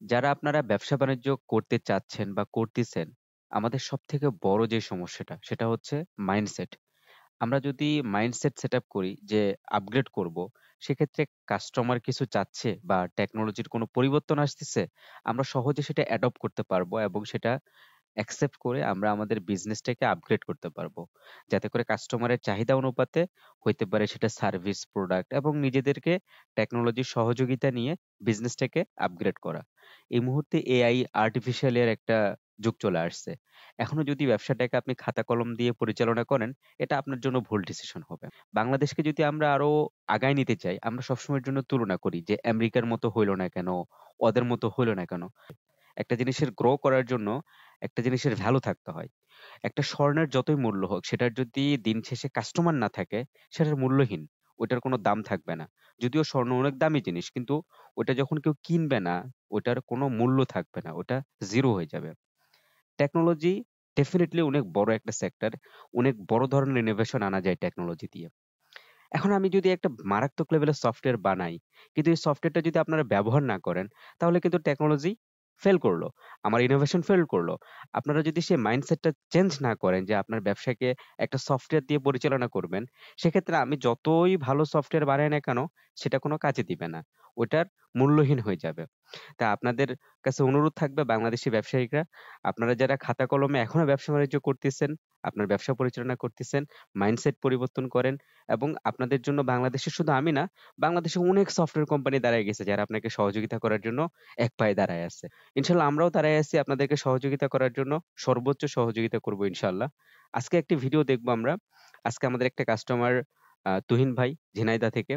যারা আপনারা ব্যবসা-বাণিজ্য করতে চাচ্ছেন বা করতেছেন, আমাদের সবথেকে বড় যে সমস্যাটা সেটা হচ্ছে মাইন্ডসেট। আমরা যদি মাইন্ডসেট সেটআপ করি যে আপগ্রেড করব, সেক্ষেত্রে কাস্টমার কিছু চাচ্ছে বা টেকনোলজির কোনো পরিবর্তন আসতেছে, আমরা সহজে সেটা অ্যাডপ্ট করতে পারবো এবং সেটা অ্যাকসেপ্ট করে আমরা আমাদের বিজনেসটাকে আপগ্রেড করতে পারবো। যাতে করে কাস্টমারের চাহিদা অনুপাতে হইতে পারে সেটা সার্ভিস, প্রোডাক্ট এবং নিজেদেরকে টেকনোলজির সহযোগিতা নিয়ে বিজনেসটাকে আপগ্রেড করা। এই মুহূর্তে এআই, আর্টিফিশিয়াল এর একটা যুগ চলে আসছে। এখনো যদি ব্যবসাটাকে আপনি খাতা কলম দিয়ে পরিচালনা করেন, এটা আপনার জন্য ভুল ডিসিশন হবে। বাংলাদেশকে যদি আমরা আরো আগায় নিতে চাই, আমরা সবসময়ের জন্য তুলনা করি যে আমেরিকার মতো হইল না কেন, ওদের মতো হইল না কেন? একটা জিনিসের গ্রো করার জন্য একটা জিনিসের ভ্যালু থাকতে হয়। একটা স্বর্ণের যতই মূল্য হোক, সেটার যদি দিন শেষে কাস্টমার না থাকে, সেটার মূল্যহীন। ওইটার কোনো দাম থাকবে না। যদিও স্বর্ণ অনেক দামি জিনিস, কিন্তু ওইটা যখন কেউ কিনবে না, ওইটার কোনো মূল্য থাকবে না। ওটা জিরো হয়ে যাবে। টেকনোলজি ডেফিনিটলি অনেক বড় একটা সেক্টর। অনেক বড় ধরনের ইনোভেশন আনা যায় টেকনোলজি দিয়ে। এখন আমি যদি একটা মারাত্মক লেভেলের সফটওয়্যার বানাই, কিন্তু এই সফটওয়্যারটা যদি আপনারা ব্যবহার না করেন, তাহলে কিন্তু টেকনোলজি ফেল করলো। আমার ইনোভেশন ফেল করলো। আপনারা যদি সেই মাইন্ডসেটটা চেঞ্জ না করেন যে আপনার ব্যবসাকে একটা সফটওয়্যার দিয়ে পরিচালনা করবেন, সেক্ষেত্রে আমি যতই ভালো সফটওয়্যার বানাই না কেন, সেটা কোনো কাজে দিবে না। ওটার মূল্যহীন হয়ে যাবে। তা আপনাদের কাছে অনুরোধ থাকবে বাংলাদেশী ব্যবসায়িকরা, আপনারা যারা খাতা কলমে এখনো ব্যবসা-বাণিজ্য করতেছেন, আপনার ব্যবসা পরিচালনা করতেছেন, মাইন্ডসেট পরিবর্তন করেন এবং আপনাদের জন্য বাংলাদেশে শুধু আমি না, বাংলাদেশে অনেক সফটওয়্যার কোম্পানি দাঁড়ায় গেছে যারা আপনাকে সহযোগিতা করার জন্য এক পায়ে দাঁড়ায় আছে। ইনশাআল্লাহ আমরাও দাঁড়ায় আছি আপনাদেরকে সহযোগিতা করার জন্য। সর্বোচ্চ সহযোগিতা করব ইনশাআল্লাহ। আজকে একটি ভিডিও দেখব আমরা। আজকে আমাদের একটা কাস্টমার তুহিন ভাই ঝিনাইদহ থেকে।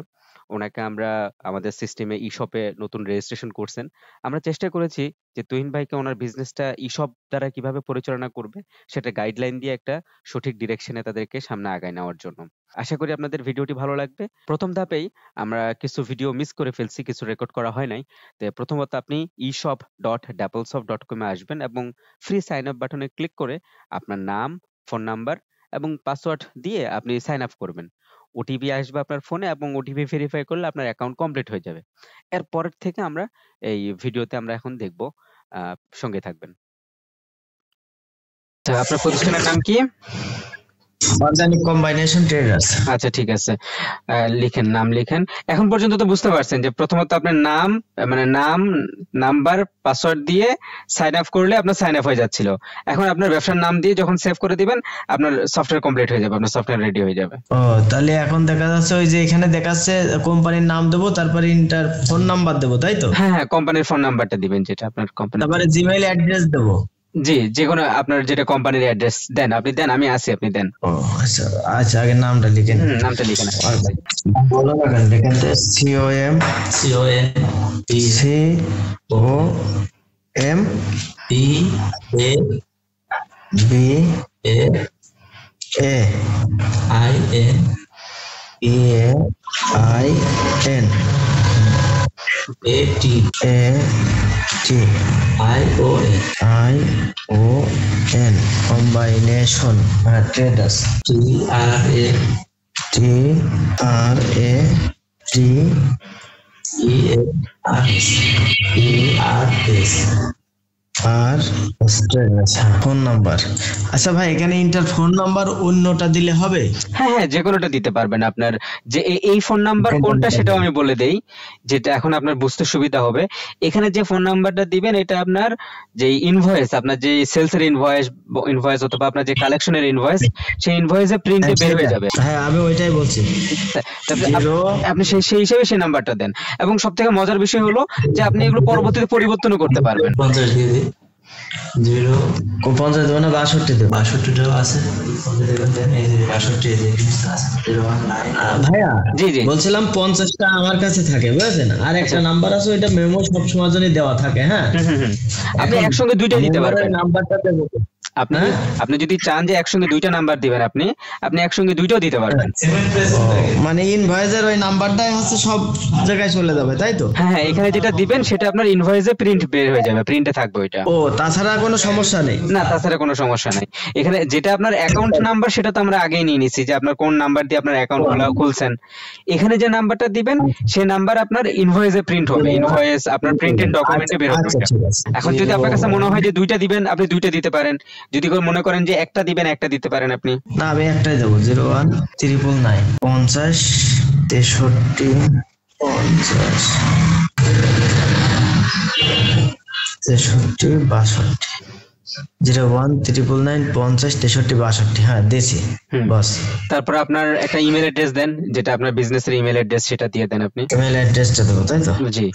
উনাকে আমরা আমাদের সিস্টেমে ই-শপে নতুন রেজিস্ট্রেশন করছেন। আমরা চেষ্টা করেছি যে তুহিন ভাইকে উনার বিজনেসটা ই-শপ দ্বারা কিভাবে পরিচালনা করবে সেটা গাইডলাইন দিয়ে একটা সঠিক ডিরেকশনে তাদেরকে সামনে আগায় নেওয়ার জন্য। আশা করি আপনাদের ভিডিওটি ভালো লাগবে। ১ম ধাপেই আমরা কিছু ভিডিও মিস করে ফেলছি, কিছু রেকর্ড করা হয় নাই। তো প্রথমত আপনি eshop.dapplesoft.com এ আসবেন এবং ফ্রি সাইন আপ বাটনে ক্লিক করে আপনার নাম, ফোন নাম্বার এবং পাসওয়ার্ড দিয়ে আপনি সাইন আপ করবেন। ওটিপি আসবে আপনার ফোনে এবং ওটিপি ভেরিফাই করলে আপনার অ্যাকাউন্ট কমপ্লিট হয়ে যাবে। এরপরের থেকে আমরা এই ভিডিওতে আমরা এখন দেখব। সঙ্গে থাকবেন। আপনার প্রতিষ্ঠানের নাম কি? Organic combination traders. আচ্ছা, ঠিক আছে। লিখেন, নাম লিখেন। এখন পর্যন্ত তো বুঝতে পারছেন যে প্রথমত আপনার নাম, মানে নাম, নাম্বার, পাসওয়ার্ড দিয়ে সাইন আপ করলে আপনার সাইন আপ হয়ে যাচ্ছিল। এখন আপনার ব্যবসার নাম দিয়ে যখন সেভ করে দিবেন, আপনার সফটওয়্যার কমপ্লিট হয়ে যাবে, আপনার সফটওয়্যার রেডি হয়ে যাবে। ও তাহলে এখন দেখা যাচ্ছে ওই যে এখানে দেখাচ্ছে কোম্পানির নাম দেবো, তারপরে ইন্টার ফোন নাম্বার দেবো, তাই তো? হ্যাঁ হ্যাঁ, কোম্পানির ফোন নাম্বারটা দিবেন যেটা আপনার কোম্পানি। তারপরে জিমেইল অ্যাড্রেস দেবো। জি, যেকোনো আপনার যেটা কোম্পানির অ্যাড্রেস দেন, আপনি দেন, আমি আছি, আপনি দেন। ও আচ্ছা আচ্ছা, আগে নামটা লিখেন। নামটা লিখেন। বলো না কেন, লিখেন তো COM combination traders phone number. আচ্ছা ভাই, এখানে ইন্টার ফোন নাম্বার অন্যটা দিলে হবে? হ্যাঁ হ্যাঁ, যে কোনোটা দিতে পারবেন। আপনার যে এই ফোন নাম্বার কোনটা সেটাও আমি বলে দেই, যেটা এখন আপনার বুঝতে সুবিধা হবে। এখানে যে ফোন নাম্বারটা দিবেন এটা আপনার যে ইনভয়েস, আপনার যে সেলস এর ইনভয়েস অথবা আপনার যে কালেকশনের ইনভয়েস, সেই ইনভয়েসে প্রিন্টে বের হয়ে যাবে। হ্যাঁ, আমি ওইটাই বলছি। আপনি সেই হিসেবে সেই নাম্বারটা দেন। এবং সবথেকে মজার বিষয় হলো যে আপনি এগুলো পরবর্তীতে পরিবর্তনও করতে পারবেন। 50 দিয়ে দিই। 50 দেবো না 62 দেবো? 62টাও আছে। ভাইয়া জি জি, বলছিলাম 50টা আমার কাছে থাকে, বুঝছেন? আর একটা নাম্বার আছে, ওইটা মেমো সবসময় জন্য দেওয়া থাকে। হ্যাঁ, আপনি একসঙ্গে দুইটাই দিতে পারবেন। নাম্বারটা দেবো। আপনি হ্যাঁ আপনি যদি চান যে একসঙ্গে দুইটা নাম্বার দিবেন, আপনি আপনি একসঙ্গে দুইটাও দিতে পারবেন। মানে ইনভয়েসের ওই নাম্বারটাই হচ্ছে সব জায়গায় চলে যাবে তাই তো? হ্যাঁ হ্যাঁ, এখানে যেটা দিবেন সেটা আপনার ইনভয়েসে প্রিন্ট বের হয়ে যাবে, প্রিন্টে থাকবে ওইটা। ও তাছাড়া কোনো সমস্যা নেই? না, তাছাড়া কোনো সমস্যা নাই। এখানে যেটা আপনার অ্যাকাউন্ট নাম্বার সেটা তো আমরা আগেই নিয়ে নিছি যে আপনার কোন নাম্বার দিয়ে আপনার অ্যাকাউন্ট খুলছেন। এখানে যে নাম্বারটা দিবেন সেই নাম্বার আপনার ইনভয়েসে প্রিন্ট হবে, ইনভয়েস আপনার প্রিন্টেড ডকুমেন্টে বের হবে আচ্ছা ওইটা। ঠিক আছে। এখন যদি আপনার কাছে মনে হয় যে দুইটা দিবেন, আপনি দুইটা দিতে পারেন। যদি মনে করেন যে একটা দিবেন, একটা দিতে পারেন আপনি। না আমি একটাই দেবো, 01 999 50 63 62 01 999 50 63 62। হ্যাঁ দিয়েছি বস। তারপর আপনার একটা ইমেল অ্যাড্রেস দেন, যেটা আপনার বিজনেসের ইমেল অ্যাড্রেস, সেটা দিয়ে দেন আপনি। ইমেল অ্যাড্রেসটা দেবো তাই তো? জি।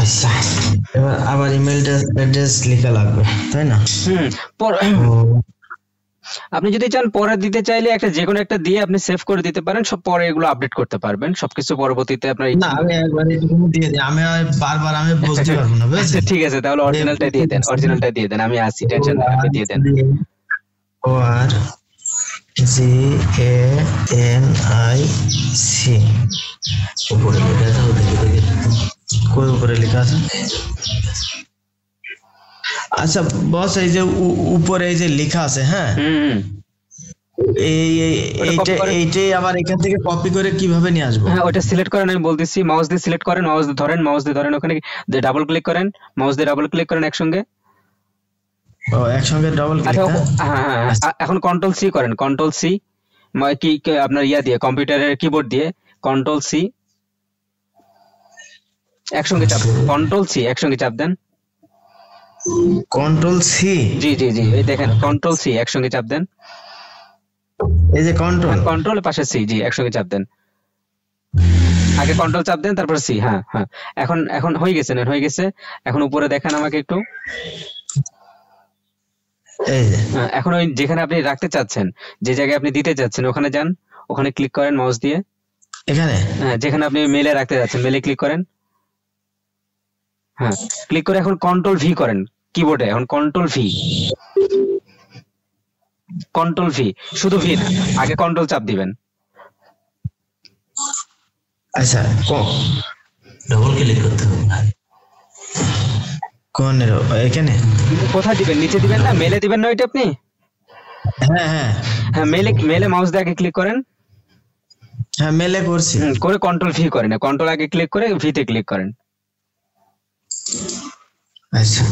আচ্ছা এবার আবার ইমেল অ্যাড্রেস লেখা লাগবে তাই না? ও, আপনি যদি চান পরে দিতে চাইলে একটা যে কোনো একটা দিয়ে আপনি সেভ করে দিতে পারেন, সব পরে এগুলো আপডেট করতে পারবেন, সবকিছু পরবর্তীতে আপনার না আমি একবার এটুকু দিয়ে দিই, আমি আর বারবার আমি বুঝতে পারবো না আচ্ছা বুঝেছেন? ঠিক আছে, তাহলে অরিজিনালটা দিয়ে দেন, অরিজিনালটা দিয়ে দেন, আমি আসি, টেনশন নেই, আপনি দিয়ে দেন। ORGANIC উপরে লেখা আছে, ওদিকে দেখি কই উপরে লেখা আছে? আচ্ছা বস এই যে উপরে এই যে লেখা আছে, হ্যাঁ এইটাই আবার এখান থেকে কপি করে কিভাবে নিয়ে আসবো? হ্যাঁ ওটা সিলেক্ট করেন, আমি বলতেছি, মাউস দিয়ে সিলেক্ট করেন, মাউস দিয়ে ধরেন, ওখানে ডাবল ক্লিক করেন, মাউস দিয়ে ডাবল ক্লিক করেন একসঙ্গে। ও একসঙ্গে ডাবল ক্লিক? হ্যাঁ এখন কন্ট্রোল সি করেন, কন্ট্রোল সি কি আপনার ইয়া দিয়ে, কম্পিউটারের কিবোর্ড দিয়ে কন্ট্রোল সি একসঙ্গে চাপ, কন্ট্রোল সি একসঙ্গে চাপ দেন। Control C? জি জি জি, এই দেখেন কন্ট্রোল সি একসঙ্গে চাপ দেন। এই যে কন্ট্রোল পাশে সি, জি একসঙ্গে চাপ দেন। আগে কন্ট্রোল চাপ দেন তারপর সি। হ্যাঁ হ্যাঁ, এখন এখন হয়ে গেছে, হয়ে গেছে। এখন উপরে দেখেন আমাকে একটু, এই যে এখন ওই যেখানে আপনি রাখতে চাচ্ছেন, যে জায়গায় আপনি দিতে চাচ্ছেন ওখানে যান, ওখানে ক্লিক করেন মাউস দিয়ে। এখানে হ্যাঁ, যেখানে আপনি মেলে রাখতে যাচ্ছেন মেলে ক্লিক করেন। হ্যাঁ ক্লিক করে এখন কন্ট্রোল ভি করেন কিবোর্ডে, এখন কন্ট্রোল ভি, কন্ট্রোল ভি, শুধু ভি না, আগে কন্ট্রোল চাপ দিবেন। আচ্ছা ডবল ক্লিক করতে হবে। কোন এখানে কোথায় দিবেন? নিচে দিবেন না, মেলে দিবেন না ওইটা আপনি? হ্যাঁ হ্যাঁ হ্যাঁ মেলে মাউস দিয়ে আগে ক্লিক করেন। হ্যাঁ মেলে করছি। করে কন্ট্রোল ভি করেন, কন্ট্রোল আগে ক্লিক করে ভিতে ক্লিক করেন। আচ্ছা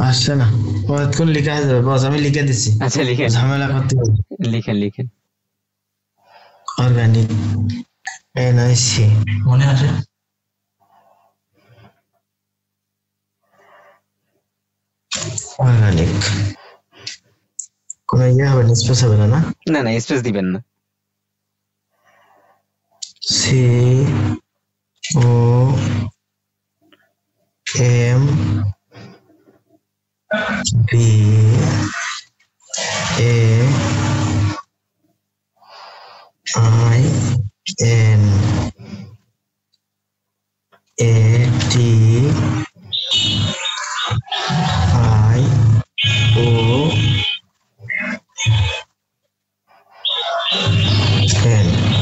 আসছে না, কতক্ষণ লেখা আছে বস? আমি লিখে দিচ্ছি। আচ্ছা লিখেন, ঝামেলা করতে হবে। লিখেন। অর্গানিক NIC মনে আছে? অর্গানিক কোন ইয়ে হবে না, স্পেস হবে না? না না স্পেস দিবেন না। COMBINATION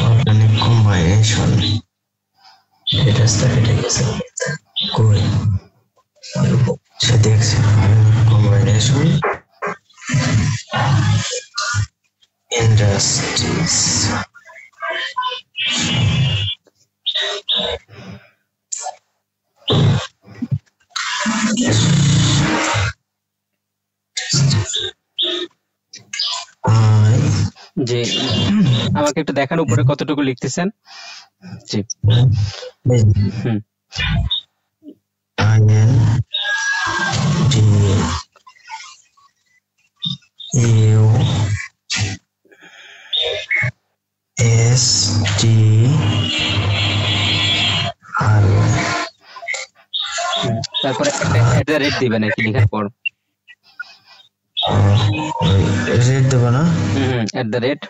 organic combination. এটা কেটে গেছে কই সে দেখছে কম্বাইনেশন ইন্ডাস্ট্রিজ। জি আমাকে একটু দেখান উপরে কতটুকু লিখতেছেন। জি হুম তারপরে একটা @@ দিবেন নাকি লেখার পর? রেট দেবো না? @।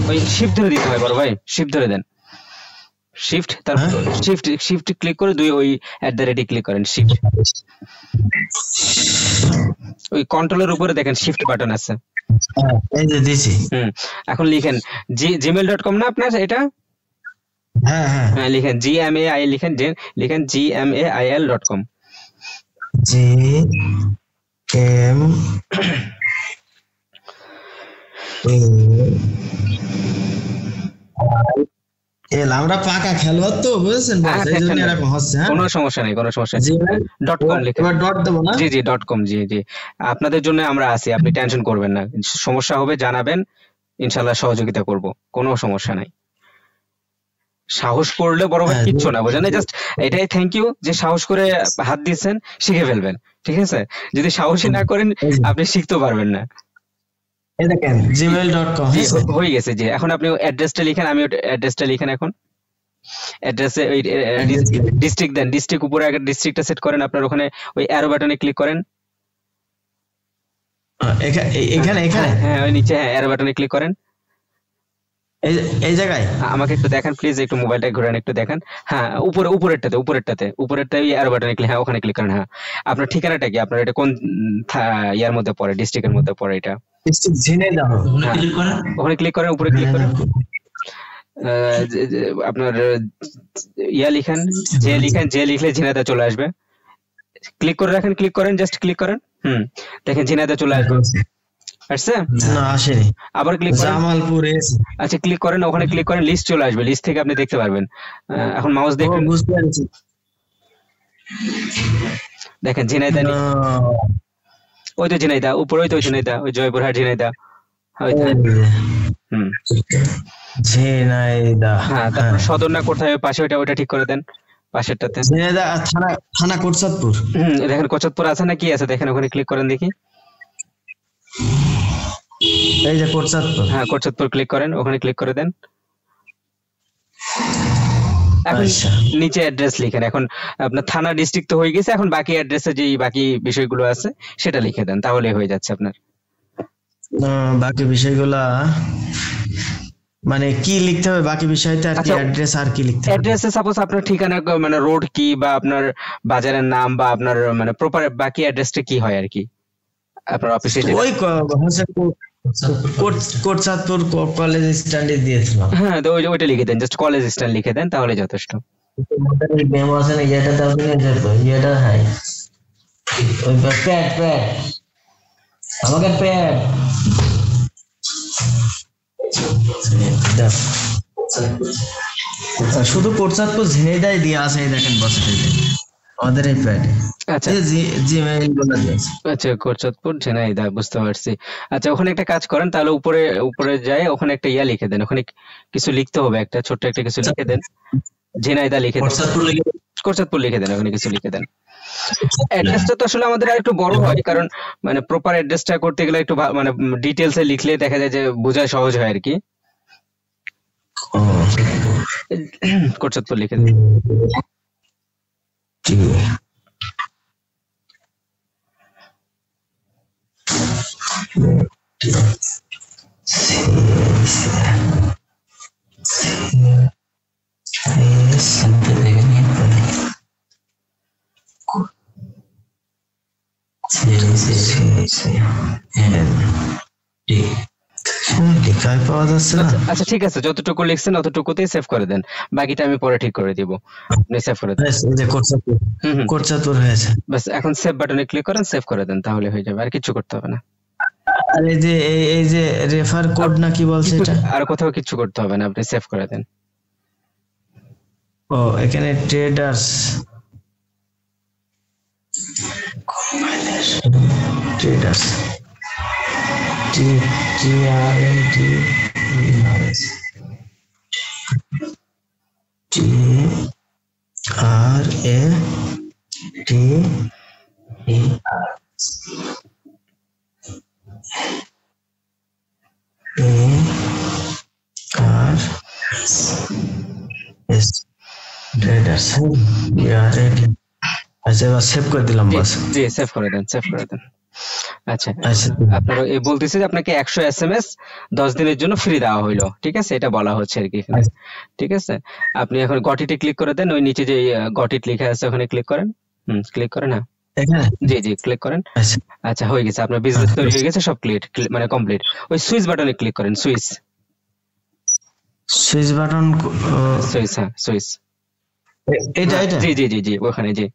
ওই শিফট ধরে দিতে হয় বড় ভাই, শিফট ধরে দেন, শিফট তারপর শিফট ক্লিক করে ওই @ ক্লিক করেন, শিফট ওই কন্ট্রোলের উপরে দেখেন শিফট বাটন আছে, এই যে দিছি। এখন লিখেন gmail.com না আপনার এটা? হ্যাঁ হ্যাঁ হ্যাঁ লিখেন gmail, লিখেন gmail.com। আমরা পাকা খেলোয়াড় তো বুঝছেন, এই জন্য এরকম হচ্ছে। কোনো সমস্যা নেই, কোনো সমস্যা নেই। .com লিখেন, ডট দেব না? জি .com, জি আপনাদের জন্য আমরা আছি, আপনি টেনশন করবেন না, সমস্যা হবে জানাবেন, ইনশাআল্লাহ সহযোগিতা করব, কোনো সমস্যা নাই। সাহস করলে বড় ভাই কিচ্ছু না, বুঝেন, জাস্ট এটাই থ্যাংক ইউ যে সাহস করে হাত দিয়েছেন, শিখে ফেলবেন, ঠিক আছে? যদি সাহসী না করেন আপনি শিখতে পারবেন না। এই দেখেন gmail.com হয়ে গেছে। জি এখন আপনি অ্যাড্রেসটা লিখেন, আমি অ্যাড্রেসটা লিখেন। এখন অ্যাড্রেসে ওই ডিস্ট্রিক্ট দেন, ডিস্ট্রিক্ট উপরে আগে ডিস্ট্রিক্টটা সেট করেন, আপনার ওখানে ওই অ্যারো বাটনে ক্লিক করেন, এখানে হ্যাঁ ওই নিচে, হ্যাঁ অ্যারো বাটনে ক্লিক করেন, এই জায়গায় আমাকে একটু দেখান প্লিজ, একটু মোবাইলটা ঘোরান, একটু দেখান। হ্যাঁ উপরেরটাতে অ্যারো বাটনে ক্লিক, হ্যাঁ ওখানে ক্লিক করেন। হ্যাঁ আপনার ঠিকানাটা কি? আপনার এটা কোন ইয়ার মধ্যে পড়ে, ডিস্ট্রিক্টের মধ্যে পড়ে? এটা ওখানে ক্লিক করেন, উপরে ক্লিক করেন, আপনার ইয়া লিখেন, যে লিখলে ঝিনাইদহ চলে আসবে, ক্লিক করে রাখেন, ক্লিক করেন, জাস্ট ক্লিক করেন, দেখেন ঝিনাইদহ চলে আসবে। আসছে না? আসেনি। আবার ক্লিক করেন, জামালপুর। আচ্ছা ক্লিক করেন, ওখানে ক্লিক করেন, লিস্ট চলে আসবে, লিস্ট থেকে আপনি দেখতে পারবেন। এখন মাউস দেখেন, বুঝতে পারছি, দেখেন ঝিনাইদহ, ওই তো ঝিনাইদহ উপরে, ওই তো ঝিনাইদহ, ওই জয়পুরহাট ঝিনাইদহ। ঝিনাইদহ, হ্যাঁ তারপর সদর না কোথায় পাশে, ওটা ঠিক করে দেন, পাশেরটাতে ঝিনাইদহ থানা কোটচাঁদপুর। দেখেন কোটচাঁদপুর আছে না কি আছে দেখেন, ওখানে ক্লিক করেন দেখি। এই যে কোটচাঁদপুর, হ্যাঁ কোটচাঁদপুর ক্লিক করেন, ওখানে ক্লিক করে দেন। এখন নিচে অ্যাড্রেস লিখেন, এখন আপনার থানা ডিস্ট্রিক্ট তো হয়ে গেছে, এখন বাকি অ্যাড্রেসে যে বাকি বিষয়গুলো আছে সেটা লিখে দেন, তাহলে হয়ে যাচ্ছে আপনার। বাকি বিষয়গুলা মানে কি লিখতে হবে? বাকি বিষয়তে আর কি অ্যাড্রেস, আর কি লিখতে হবে? অ্যাড্রেসে সাপোজ আপনার ঠিকানা, মানে রোড কি, বা আপনার বাজারের নাম, বা আপনার মানে প্রপার বাকি অ্যাড্রেসটা কি হয় আর কি, আপনার অফিসে ওই কোটচাঁদপুর কলেজ স্ট্যান্ডে দিয়েছিলাম। হ্যাঁ তো ওইটা লিখে দেন, জাস্ট কলেজ স্ট্যান্ড লিখে দেন, তাহলে যথেষ্ট। মেমো আছে না, এটা দাও তো, এটা হাই ওই প্যাড আমাকে প্যাড শুধু কোটচাঁদপুর ঝিনাইদহ দিয়ে আছে, এই দেখেন বসে আমাদের এই প্যাডে। আচ্ছা জিমেইল বলে দিয়েছে। আচ্ছা কোটচাঁদপুর ঝিনাইদহ, বুঝতে পারছি। আচ্ছা ওখানে একটা কাজ করেন তাহলে, উপরে যায়, ওখানে একটা ইয়া লিখে দেন, ওখানে কিছু লিখতে হবে, একটা ছোট্ট একটা কিছু লিখে দেন, ঝিনাইদহ লিখে দেন, কোটচাঁদপুর লিখে দেন, ওখানে কিছু লিখে দেন। অ্যাড্রেসটা তো আসলে আমাদের আর একটু বড় হয়, কারণ মানে প্রপার অ্যাড্রেসটা করতে গেলে একটু মানে ডিটেইলসে লিখলে দেখা যায় যে বোঝা সহজ হয় আর কি। কোটচাঁদপুর লিখে দেন। আচ্ছা ঠিক আছে, যতটুকু লিখছেন অতটুকুতেই সেভ করে দেন, বাকিটা আমি পরে ঠিক করে দিব, আপনি সেভ করে দেন। কোটচাঁদপুর হয়েছে, বাস এখন সেভ বাটনে ক্লিক করেন, সেভ করে দেন, তাহলে হয়ে যাবে, আর কিছু করতে হবে না। আর এই যে রেফার কোড না কি বলছে এটা, আর কোথাও কিছু করতে হবে না, আপনি সেভ করে দেন। ও এখানে ট্রেডার্স আচ্ছা সেভ করে দিলাম, বাস জি সেভ করে দেন, সেভ করে দেন। আচ্ছা আচ্ছা আপনার এই বলতেছে যে আপনাকে 100 এসএমএস 10 দিনের জন্য ফ্রি দেওয়া হইলো, ঠিক আছে, এটা বলা হচ্ছে আর কি এখানে। ঠিক আছে, আপনি এখন গটিতে ক্লিক করে দেন, ওই নিচে যে গটিট লেখা আছে ওখানে ক্লিক করেন। ক্লিক করেন। হ্যাঁ এখানে জি জি ক্লিক করেন। আচ্ছা আচ্ছা হয়ে গেছে, আপনার বিজনেস তৈরি হয়ে গেছে, সব ক্লিয়ার, মানে কমপ্লিট। ওই সুইচ বাটনে ক্লিক করেন, সুইচ সুইচ বাটন সুইচ, হ্যাঁ সুইচ, এটা এটা জি জি জি জি ওখানে জি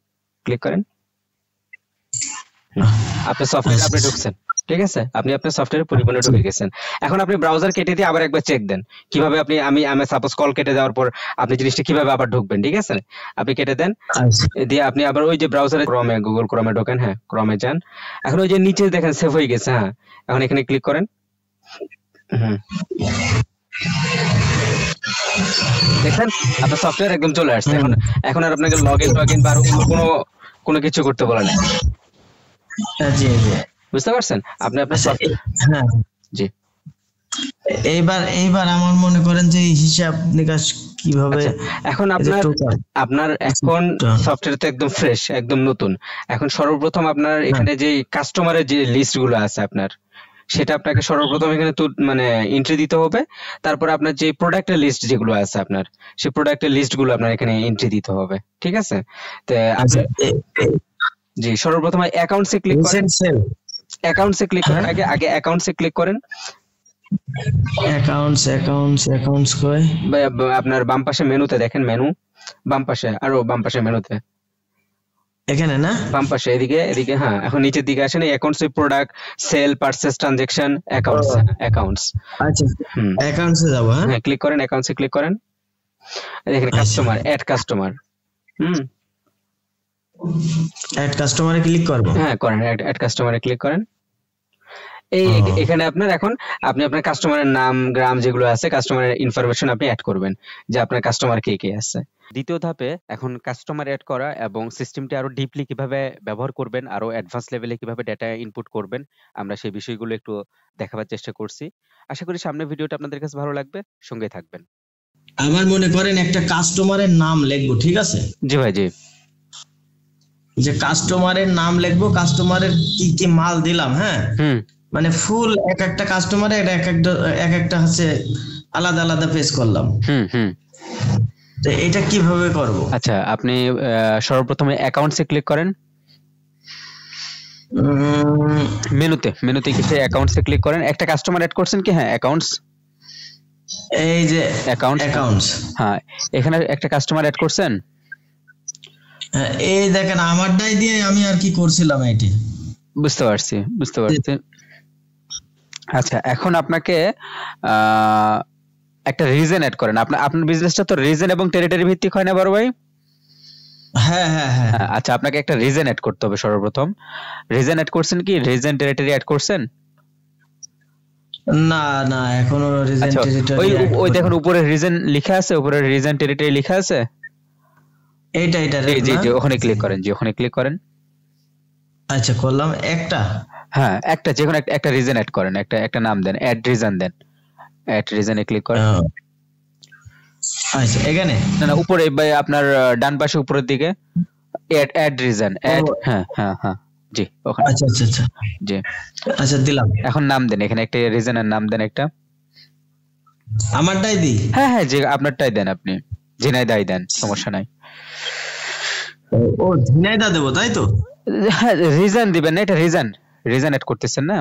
ক্লিক করেন। আপনার সফটওয়্যার আপনি ঢুকছেন, ঠিক আছে, আপনি আপনার সফটওয়্যারে পরিপূর্ণ ঢুকে গেছেন। এখন আপনি ব্রাউজার কেটে দিয়ে আবার একবার চেক দেন কিভাবে আপনি, আমি সাপোজ কল কেটে দেওয়ার পর আপনি জিনিসটা কিভাবে আবার ঢুকবেন, ঠিক আছে, আপনি কেটে দেন, আচ্ছা দিয়ে আপনি আবার ওই যে ব্রাউজারে ক্রমে, গুগল ক্রমে ঢোকেন, হ্যাঁ ক্রমে যান। এখন ওই যে নিচে দেখেন সেভ হয়ে গেছে, হ্যাঁ এখন এখানে ক্লিক করেন। দেখেন আপনার সফটওয়্যার একদম চলে আসছে। এখন এখন আর আপনাকে লগ ইন বা অন্য কোনো কিছু করতে বলে না, জি জি বুঝতে পারছেন? আপনি আপনার আচ্ছা হ্যাঁ জি এইবার আমার মনে করেন যে হিসাব নিকাশ কিভাবে এখন আপনার এখন সফটওয়্যার তো একদম ফ্রেশ, একদম নতুন। এখন সর্বপ্রথম আপনার এখানে যে কাস্টমারের যে লিস্ট গুলো আছে আপনার, সেটা আপনাকে সর্বপ্রথম এখানে মানে এন্ট্রি দিতে হবে। তারপর আপনার যে প্রোডাক্টের লিস্ট যেগুলো আছে আপনার, সেই প্রোডাক্টের লিস্ট গুলো আপনার এখানে এন্ট্রি দিতে হবে, ঠিক আছে। তো জি সর্বপ্রথম অ্যাকাউন্টসে ক্লিক করেন, অ্যাকাউন্টসে ক্লিক করেন, আগে অ্যাকাউন্টসে ক্লিক করেন। অ্যাকাউন্টস কই আপনার বাম পাশে মেনুতে দেখেন, মেনু বাম পাশে, আরো বাম পাশে মেনুতে, এখানে না বাম পাশে এদিকে হ্যাঁ। এখন নিচের দিকে আসেন, accounts, product, sale, purchase, transaction, accounts. আচ্ছা অ্যাকাউন্টসে যাব, হ্যাঁ ক্লিক করেন, অ্যাকাউন্টসে ক্লিক করেন। এখানে কাস্টমার, অ্যাড কাস্টমার, অ্যাড কাস্টমারে ক্লিক করব, হ্যাঁ করেন, অ্যাড কাস্টমারে ক্লিক করেন। এখানে আপনার এখন আপনি আপনার কাস্টমারের নাম, গ্রাম যেগুলো আছে, কাস্টমারের ইনফরমেশন আপনি অ্যাড করবেন যে আপনার কাস্টমার কে কে আছে। দ্বিতীয় ধাপে এখন কাস্টমার অ্যাড করা এবং সিস্টেমটি আরো ডিপলি কিভাবে ব্যবহার করবেন, আরো অ্যাডভান্স লেভেলে কিভাবে ডেটা ইনপুট করবেন, আমরা সেই বিষয়গুলো একটু দেখাবার চেষ্টা করছি। আশা করি সামনের ভিডিওটা আপনাদের কাছে ভালো লাগবে, সঙ্গে থাকবেন। আমার মনে করেন একটা কাস্টমারের নাম লিখবো, ঠিক আছে? জি ভাই জি, যে কাস্টমারের নাম লিখবো, কাস্টমারের কি কি মাল দিলাম, হ্যাঁ মানে ফুল এক একটা কাস্টমারের এক একটা হচ্ছে আলাদা আলাদা পেজ করলাম। তো এটা কিভাবে করব? আচ্ছা আপনি সর্বপ্রথমে অ্যাকাউন্টসে ক্লিক করেন, মেনুতে গিয়ে অ্যাকাউন্টসে ক্লিক করেন। একটা কাস্টমার অ্যাড করছেন কি? হ্যাঁ অ্যাকাউন্টস, এই যে অ্যাকাউন্টস, হ্যাঁ এখানে একটা কাস্টমার অ্যাড করছেন। এই দেখেন আমারটাই দিয়ে আমি আর কি করছিলাম এটি, বুঝতে পারছি। আচ্ছা এখন আপনাকে একটা রিজন অ্যাড করেন। আপনার বিজনেসটা তো রিজন এবং টেরিটরি ভিত্তিক হয় না বড় ভাই? হ্যাঁ হ্যাঁ হ্যাঁ আচ্ছা আপনাকে একটা রিজন অ্যাড করতে হবে সর্বপ্রথম। রিজন অ্যাড করছেন কি? রিজন টেরিটরি অ্যাড করছেন? না না এখনো রিজন টেরিটরি, ওই দেখুন উপরে রিজন লেখা আছে, উপরে রিজন টেরিটরি লেখা আছে, এইটা জি জি ওখানে ক্লিক করেন, ওখানে ক্লিক করেন। আচ্ছা করলাম একটা, হ্যাঁ একটা যে কোনো একটা রিজন অ্যাড করেন, একটা নাম দেন, অ্যাড রিজন দেন, অ্যাড রিজনে ক্লিক করেন। আচ্ছা এখানে না উপরে আপনার ডান পাশে উপরের দিকে অ্যাড রিজন, অ্যাড, হ্যাঁ হ্যাঁ হ্যাঁ জি ওখানে। আচ্ছা আচ্ছা আচ্ছা জি আচ্ছা দিলাম। এখন নাম দেন, এখানে একটা রিজনের নাম দেন, একটা আমারটাই দিই। হ্যাঁ হ্যাঁ যে আপনারটাই দেন, আপনি ঝিনাইদাই দেন, সমস্যা নাই। ও ঝিনাইদা দেবো তাই তো? হ্যাঁ রিজন দিবেন না, এটা রিজন অ্যাড করতেছেন না?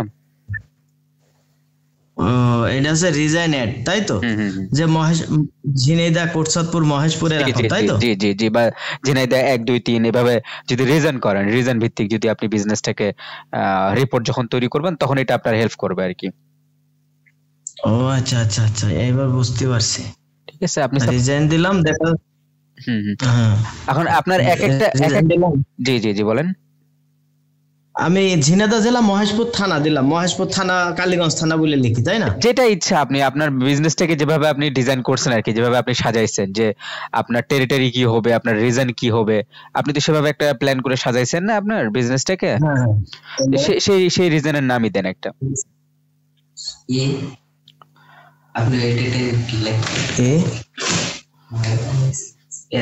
ও এটা হচ্ছে রিজন অ্যাড তাই তো? যে ঝিনাইদা, কোটসাদপুর, মহেশপুরে রাখো তাই তো? জি জি জি বা ঝিনাইদা 1 2 3 এভাবে যদি রিজন করেন, রিজন ভিত্তিক যদি আপনি বিজনেসটাকে রিপোর্ট যখন তৈরি করবেন তখন এটা আপনার হেল্প করবে আর কি। ও আচ্ছা আচ্ছা আচ্ছা এবার বুঝতে পারছি। ঠিক আছে আপনি রিজন দিলাম, দেখো এখন আপনার এক একটা জি জি জি বলেন। আমি ঝিনাইদহ জেলা মহেশপুর থানা দিলাম, মহেশপুর থানা কালীগঞ্জ থানা বলে লিখি তাই না? যেটা ইচ্ছা আপনি আপনার বিজনেসটাকে যেভাবে আপনি ডিজাইন করছেন আর কি, যেভাবে আপনি সাজাইছেন যে আপনার টেরিটরি কি হবে, আপনার রিজন কি হবে, আপনি তো সেভাবে একটা প্ল্যান করে সাজাইছেন না আপনার বিজনেসটাকে, সেই রিজনের নামই দেন একটা। আপনি এডিটে কি লিখতে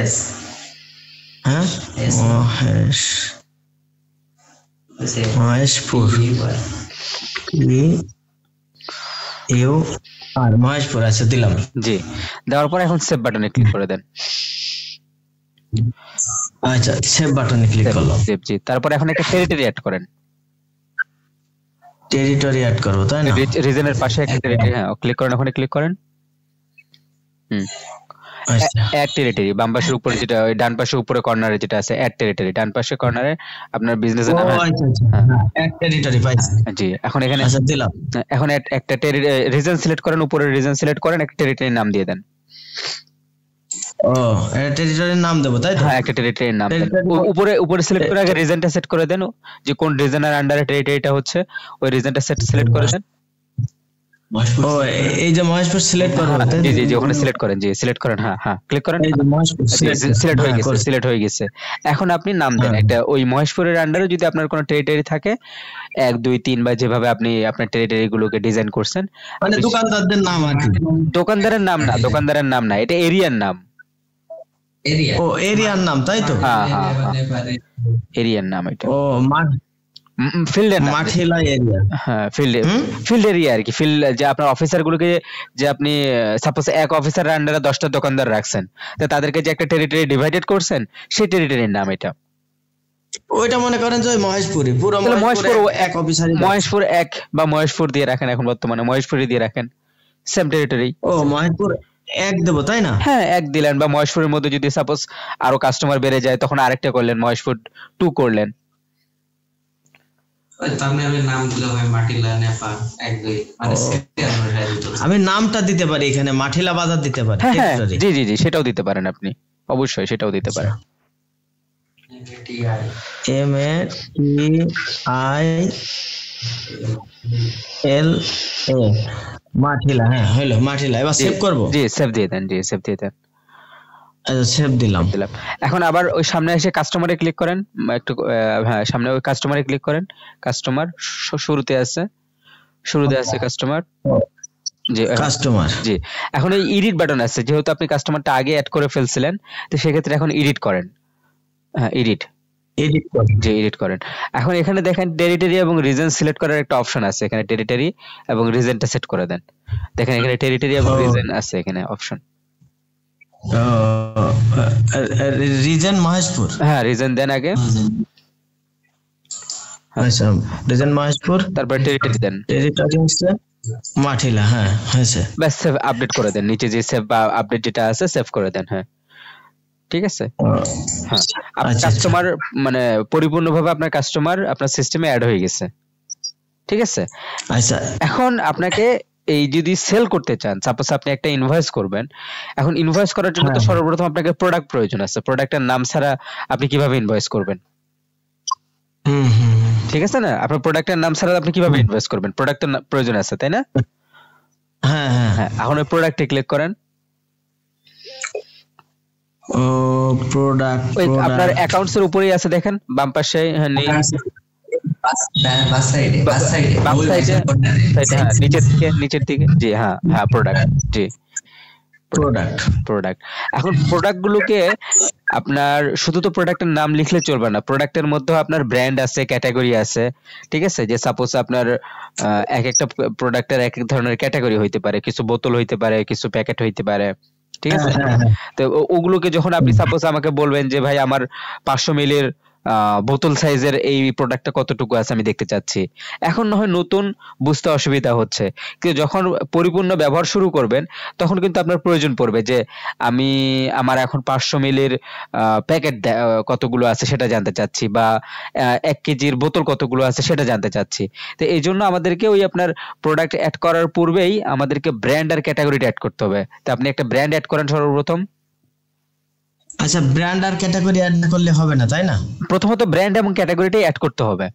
এস হ্যাঁ মহেশ মহেশপুর আর মহেশপুর আছে দিলাম। জি, দেওয়ার পর এখন সেভ বাটনে ক্লিক করে দেন। আচ্ছা, সেভ বাটনে ক্লিক করলাম। সেভ, জি। তারপর এখন একটা টেরিটরি অ্যাড করেন। টেরিটরি অ্যাড করব, তাই না? রিজনের পাশে একটা টেরিটরি, হ্যাঁ ক্লিক করেন, ওখানে ক্লিক করেন। আচ্ছা, অ্যাড টেরিটরি বাম পাশের উপরে যেটা, ওই ডান পাশে উপরে কর্নারে যেটা আছে অ্যাড টেরিটরি, ডান পাশে কর্নারে আপনার বিজনেসের নাম। আচ্ছা অ্যাড টেরিটরি পাইছি। জি, এখন এখানে আচ্ছা দিলাম। এখন একটা রিজন সিলেক্ট করেন, উপরে রিজন সিলেক্ট করেন, একটা টেরিটরির নাম দিয়ে দেন। ও, এটা টেরিটরির নাম দেব, তাই তো? হ্যাঁ, একটা টেরিটরির নাম দেন। উপরে সিলেক্ট করে আগে রিজনটা সেট করে দেন, যে কোন রিজনের আন্ডারে টেরিটরিটা হচ্ছে, ওই রিজনটা সিলেক্ট করে দেন। ও, এই যে মহেশপুর সিলেক্ট করব, তাই? জি জি জি, ওখানে সিলেক্ট করেন, জি সিলেক্ট করেন, হ্যাঁ হ্যাঁ ক্লিক করেন। এই যে মহেশপুর সিলেক্ট হয়ে গেছে, সিলেক্ট হয়ে গেছে। এখন আপনি নাম দেন একটা, ওই মহেশপুরের আন্ডারে যদি আপনার কোনো টেরিটরি থাকে 1 2 3 বা যেভাবে আপনি আপনার টেরিটরি গুলোকে ডিজাইন করছেন, মানে দোকানদারদের নাম আর কি। দোকানদারের নাম না, দোকানদারের নাম না, এটা এরিয়ার নাম। ও, এরিয়ার নাম, তাই তো? হ্যাঁ হ্যাঁ এরিয়ার নাম এটা। ও, ফিল্ডের নাম, মাঠিলা এরিয়া। হ্যাঁ ফিল্ড এরিয়া আর কি। ফিল্ড যে আপনার অফিসার গুলোকে, যে আপনি সাপোজ এক অফিসারের আন্ডারে 10টা দোকানদার রাখছেন, তো তাদেরকে যে একটা টেরিটরি ডিভাইডেড করছেন, সেই টেরিটরির নাম এটা। ওইটা মনে করেন যে মহেশপুরে, পুরো মহেশপুর এক অফিসারই, মহেশপুর 1 বা মহেশপুর দিয়ে রাখেন, এখন বর্তমানে মহেশপুরই দিয়ে রাখেন, সেম টেরিটরি। ও, মহেশপুর 1 দেব, তাই না? হ্যাঁ 1 দিলেন, বা মহেশপুরের মধ্যে যদি সাপোজ আরো কাস্টমার বেড়ে যায়, তখন আরেকটা করলেন, মহেশপুর 2 করলেন। আমি নামটা দিতে পারি এখানে, মাঠিলা বাজার দিতে পারি। জি জি জি, সেটাও দিতে পারেন আপনি, অবশ্যই সেটাও দিতে পারেন। MATILA মাঠিলা, হ্যাঁ হলো মাঠিলা। এবার সেভ করব। জি, সেভ দিয়ে দেন, জি সেভ দিয়ে দেন। আচ্ছা, সেভ দিলাম। এখন আবার ওই সামনে এসে কাস্টমারে ক্লিক করেন, একটু হ্যাঁ সামনে ওই কাস্টমারে ক্লিক করেন। কাস্টমার শুরুতে আছে কাস্টমার। জি কাস্টমার, জি। এখন এই এডিট বাটন আছে, যেহেতু আপনি কাস্টমারটা আগে অ্যাড করে ফেলছিলেন, তো সেক্ষেত্রে এখন এডিট করেন। হ্যাঁ এডিট করেন, জি এডিট করেন। এখন এখানে দেখেন টেরিটরি এবং রিজন সিলেক্ট করার একটা অপশন আছে, এখানে টেরিটরি এবং রিজনটা সেট করে দেন। দেখেন এখানে টেরিটরি এবং রিজন আছে এখানে অপশন। রিজন মহেশপুর, হ্যাঁ রিজন দেন আগে। আচ্ছা, রিজন মহেশপুর, তারপর টেরিটরি দেন। টেরিটরি হচ্ছে মাঠিলা, হ্যাঁ হয়েছে। বাস, সেভ আপডেট করে দেন, নিচে যে সেভ বা আপডেট যেটা আছে সেভ করে দেন। হ্যাঁ ঠিক আছে। হ্যাঁ, আপনার কাস্টমার মানে পরিপূর্ণভাবে আপনার কাস্টমার আপনার সিস্টেমে অ্যাড হয়ে গেছে। ঠিক আছে। আচ্ছা, এখন আপনাকে এই যদি সেল করতে চান, সাপোজ আপনি একটা ইনভয়েস করবেন, এখন ইনভয়েস করার জন্য তো সর্বপ্রথম আপনাকে প্রোডাক্ট প্রয়োজন আছে। প্রোডাক্টের নাম ছাড়া আপনি কিভাবে ইনভয়েস করবেন? ঠিক আছে না, আপনার প্রোডাক্টের নাম ছাড়া আপনি কিভাবে ইনভয়েস করবেন? প্রোডাক্টের প্রয়োজন আছে, তাই না? হ্যাঁ হ্যাঁ হ্যাঁ। এখন ওই প্রোডাক্টে ক্লিক করেন। ও, প্রোডাক্ট আপনার অ্যাকাউন্টস এর উপরেই আছে, দেখেন বাম পাশে। হ্যাঁ নিচের দিকে, জি হ্যাঁ হ্যাঁ প্রোডাক্ট, জি প্রোডাক্ট। এখন প্রোডাক্ট গুলোকে আপনার শুধু তো প্রোডাক্টের নাম লিখলে চলবে না, প্রোডাক্টের মধ্যে আপনার ব্র্যান্ড আছে, ক্যাটাগরি আছে। ঠিক আছে, যে সাপোজ আপনার এক একটা প্রোডাক্টের এক এক ধরনের ক্যাটাগরি হইতে পারে, কিছু বোতল হইতে পারে, কিছু প্যাকেট হইতে পারে। ঠিক আছে, তো ওগুলোকে যখন আপনি সাপোজ আমাকে বলবেন যে ভাই আমার 500 মিলির বোতল সাইজের এই প্রোডাক্টটা কতটুকু আছে আমি দেখতে চাচ্ছি, এখন না হয় নতুন বুঝতে অসুবিধা হচ্ছে, কিন্তু যখন পরিপূর্ণ ব্যবহার শুরু করবেন তখন কিন্তু আপনার প্রয়োজন পড়বে যে আমি আমার এখন 500 মিলির প্যাকেট কতগুলো আছে সেটা জানতে চাচ্ছি, বা 1 কেজির বোতল কতগুলো আছে সেটা জানতে চাচ্ছি। তো এই জন্য আমাদেরকে ওই আপনার প্রোডাক্ট অ্যাড করার পূর্বেই আমাদেরকে ব্র্যান্ড আর ক্যাটাগরিটা অ্যাড করতে হবে। তো আপনি একটা ব্র্যান্ড অ্যাড করেন সর্বপ্রথম। আচ্ছা, ব্র্যান্ড আর ক্যাটাগরি অ্যাড করলে হবে না, তাই না? প্রথমত ব্র্যান্ড এবং ক্যাটাগরিটাই অ্যাড করতে হবে,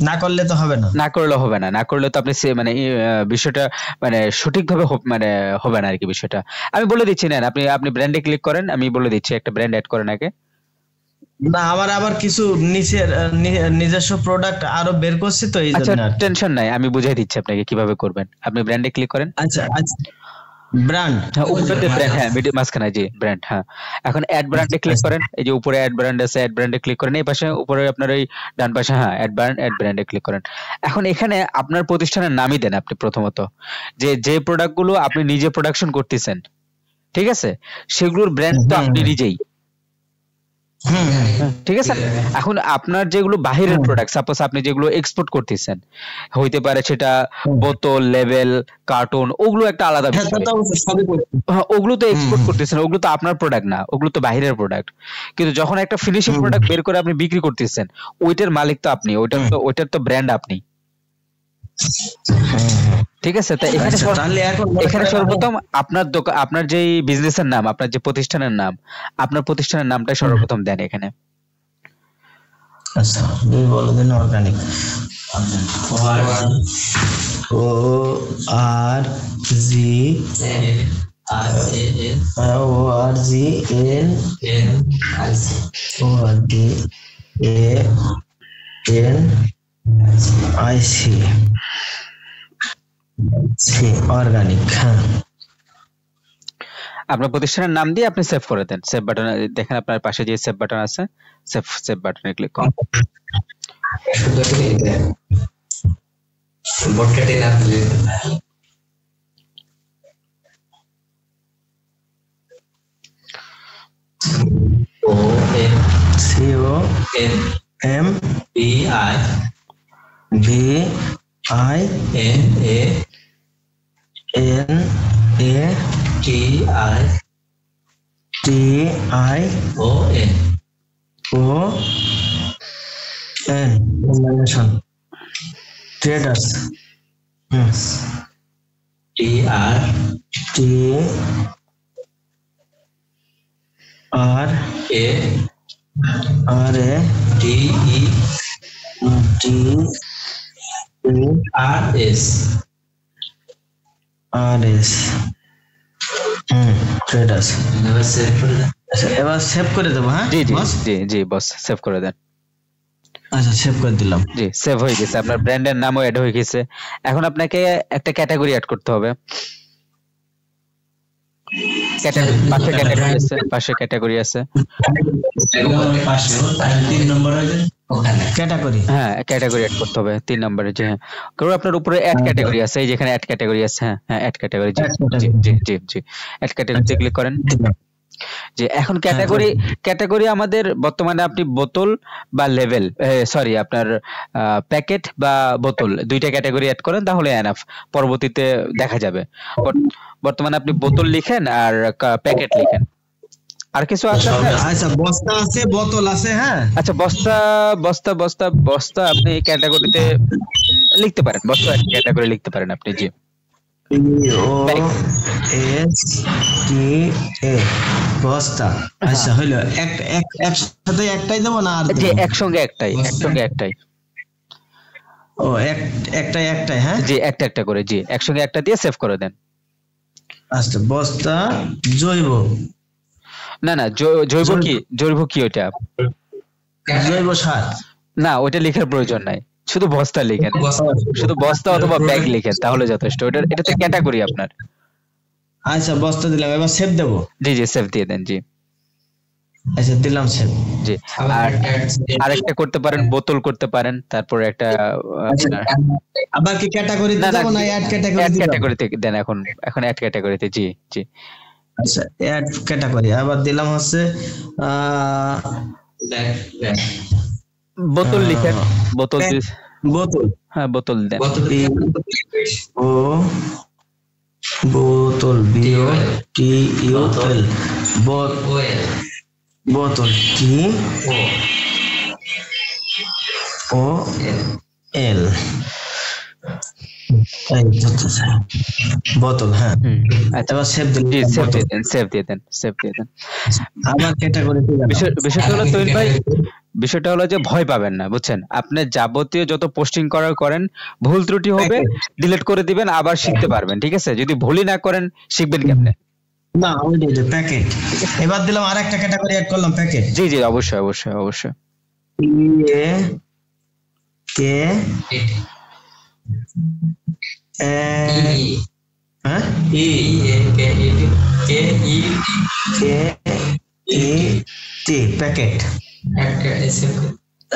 না করলে তো হবে না। না করলে হবে না, না করলে তো আপনি মানে বিষয়টা মানে সঠিকভাবে মানে হবে না আর কি বিষয়টা। আমি বলে দিচ্ছি, না আপনি ব্র্যান্ডে ক্লিক করেন, আমি বলে দিচ্ছি একটা ব্র্যান্ড অ্যাড করেন আগে। না, আমার আবার কিছু নিচের নিজস্ব প্রোডাক্ট আরো বের করছি, তো এই জন্য। আচ্ছা টেনশন নাই, আমি বুঝাই দিচ্ছি আপনাকে কিভাবে করবেন। আপনি ব্র্যান্ডে ক্লিক করেন। আচ্ছা আচ্ছা ব্র্যান্ড, হ্যাঁ উপরে ব্র্যান্ড, হ্যাঁ মিডিল মাঝখানে জি ব্র্যান্ড। হ্যাঁ এখন অ্যাড ব্র্যান্ডে ক্লিক করেন, এই যে উপরে অ্যাড ব্র্যান্ড আছে, অ্যাড ব্র্যান্ডে ক্লিক করেন, এই পাশে উপরে আপনার ওই ডান পাশে হ্যাঁ অ্যাড ব্র্যান্ডে ক্লিক করেন। এখন এখানে আপনার প্রতিষ্ঠানের নামই দেন আপনি প্রথমত, যে প্রোডাক্ট গুলো আপনি নিজে প্রোডাকশন করতেছেন, ঠিক আছে, সেগুলোর ব্র্যান্ড তো আপনি নিজেই, ঠিক আছে। এখন আপনার যেগুলো বাহিরের প্রোডাক্ট, সাপোজ আপনি যেগুলো এক্সপোর্ট করতেছেন, হইতে পারে সেটা বোতল, লেবেল, কার্টুন, ওগুলো একটা আলাদা বিষয়। ওগুলো তো এক্সপোর্ট করতেছেন, ওগুলো তো আপনার প্রোডাক্ট না, ওগুলো তো বাহিরের প্রোডাক্ট। কিন্তু যখন একটা ফিনিশিং প্রোডাক্ট বের করে আপনি বিক্রি করতেছেন, ওইটার মালিক তো আপনি, ওইটার তো ব্র্যান্ড আপনি, ঠিক আছে। তাই এখানে সর্বপ্রথম আপনার দোকান, আপনার যে বিজনেসের নাম, আপনার যে প্রতিষ্ঠানের নাম, আপনার প্রতিষ্ঠানের নামটা সর্বপ্রথম দেন এখানে। আচ্ছা বলো দেন। Organic, O R G N I C organic. হ্যাঁ আপনার প্রতিষ্ঠানের নাম দিয়ে আপনি সেভ করে দেন। সেভ বাটনে দেখেন, আপনার পাশে যে সেভ বাটন আছে, সেভ বাটনে ক্লিক করুন। Traders, traders. এবার সেভ করে দেবো। হ্যাঁ জি জি জি জি বস, সেভ করে দেন। আচ্ছা সেভ করে দিলাম। জি সেভ হয়ে গেছে, আপনার ব্র্যান্ডের নামও অ্যাড হয়ে গেছে। এখন আপনাকে একটা ক্যাটাগরি অ্যাড করতে হবে। পাশে ক্যাটাগরি আছে, ক্যাটাগরি, হ্যাঁ ক্যাটাগরি অ্যাড করতে হবে 3 নম্বরে। যে হ্যাঁ কারণ আপনার উপরে অ্যাড ক্যাটাগরি আছে, এই যেখানে অ্যাড ক্যাটাগরি আছে, হ্যাঁ অ্যাড ক্যাটাগরি, জি জি জি জি অ্যাড ক্যাটাগরিতে ক্লিক করেন। যে এখন ক্যাটাগরি আমাদের বর্তমানে আপনি বোতল বা লেভেল, সরি আপনার প্যাকেট বা বোতল, দুইটা ক্যাটাগরি অ্যাড করেন, তাহলে এনাফ, পরবর্তীতে দেখা যাবে। বর্তমানে আপনি বোতল লিখেন আর প্যাকেট লিখেন। আর কিছু আছে? আচ্ছা বস্তা আছে, বোতল আছে। হ্যাঁ আচ্ছা বস্তা আপনি ক্যাটাগরিতে লিখতে পারেন, বস্তা ক্যাটাগরি লিখতে পারেন আপনি। জি বস্তা। আচ্ছা হইলো, একসাথে একটাই দেবো না? আর জি একসঙ্গে একটাই। ও একটাই। হ্যাঁ জি একটা করে, জি একসঙ্গে একটা দিয়ে সেভ করে দেন। আচ্ছা বস্তা জৈব, না জৈব কি ওইটা? জৈব সার না, ওইটা লেখার প্রয়োজন নাই, শুধু বস্তা লিখেন, শুধু বস্তা অথবা ব্যাগ লিখেন, তাহলে যথেষ্ট। এটাতে ক্যাটাগরি আপনার। আচ্ছা বস্তা দিলাম, এবার সেভ দেবো। জি সেভ দিয়ে দেন। জি আচ্ছা দিলাম সেভ। জি আর আরেকটা করতে পারেন, বোতল করতে পারেন, তারপরে একটা আবার কি ক্যাটাগরিতে যাব না অ্যাড ক্যাটাগরিতে দেন? এখন অ্যাড ক্যাটাগরিতে। জি জি আচ্ছা অ্যাড ক্যাটাগরি আবার দিলাম হচ্ছে বোতল লিখেন, বোতল। হ্যাঁ বোতল দেন। বোতল BOTL বোতল TOL বোতল। হ্যাঁ আচ্ছা সেভ দিন। সেভ দিয়ে দেন। আমার ক্যাটাগরি বিষয়টা হলো তৈরি ভাই, বিষয়টা হলো যে ভয় পাবেন না, বুঝছেন? আপনি যাবতীয় যত পোস্টিং করেন, ভুল ত্রুটি হবে ডিলিট করে দিবেন, আবার শিখতে পারবেন, ঠিক আছে? যদি ভুলই না করেন শিখবেন কেমনে? না ওই যে প্যাকেট। এবার দিলাম আরেকটা ক্যাটাগরি অ্যাড করলাম, প্যাকেট। জি অবশ্যই হ্যাঁ কে ই টি প্যাকেট।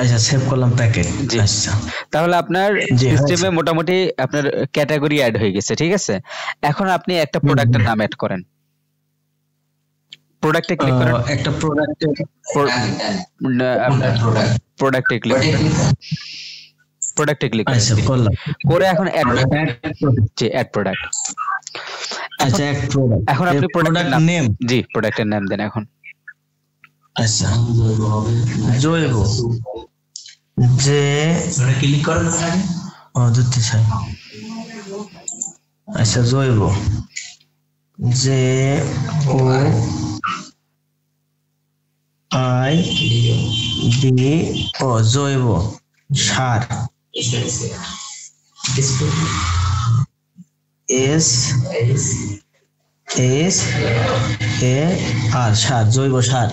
আচ্ছা সেভ করলাম প্যাকেট। আচ্ছা তাহলে আপনার সিস্টেমে মোটামুটি আপনার ক্যাটাগরি অ্যাড হয়ে গেছে, ঠিক আছে। এখন আপনি একটা প্রোডাক্টের নাম অ্যাড করেন, প্রোডাক্টে ক্লিক করেন, একটা প্রোডাক্টে ক্লিক করেন, প্রোডাক্টে ক্লিক করেন। আচ্ছা করলাম, করে এখন অ্যাড প্রোডাক্ট। আচ্ছা অ্যাড প্রোডাক্ট। এখন আপনি প্রোডাক্ট নেম, জি প্রোডাক্টের নাম দেন এখন। আচ্ছা জৈব, যে ক্লিক করেন দুটি চাই। আচ্ছা জৈব, যে ও আই ডি ও, জৈব সার, এস এস এ আর, সার, জৈব সার।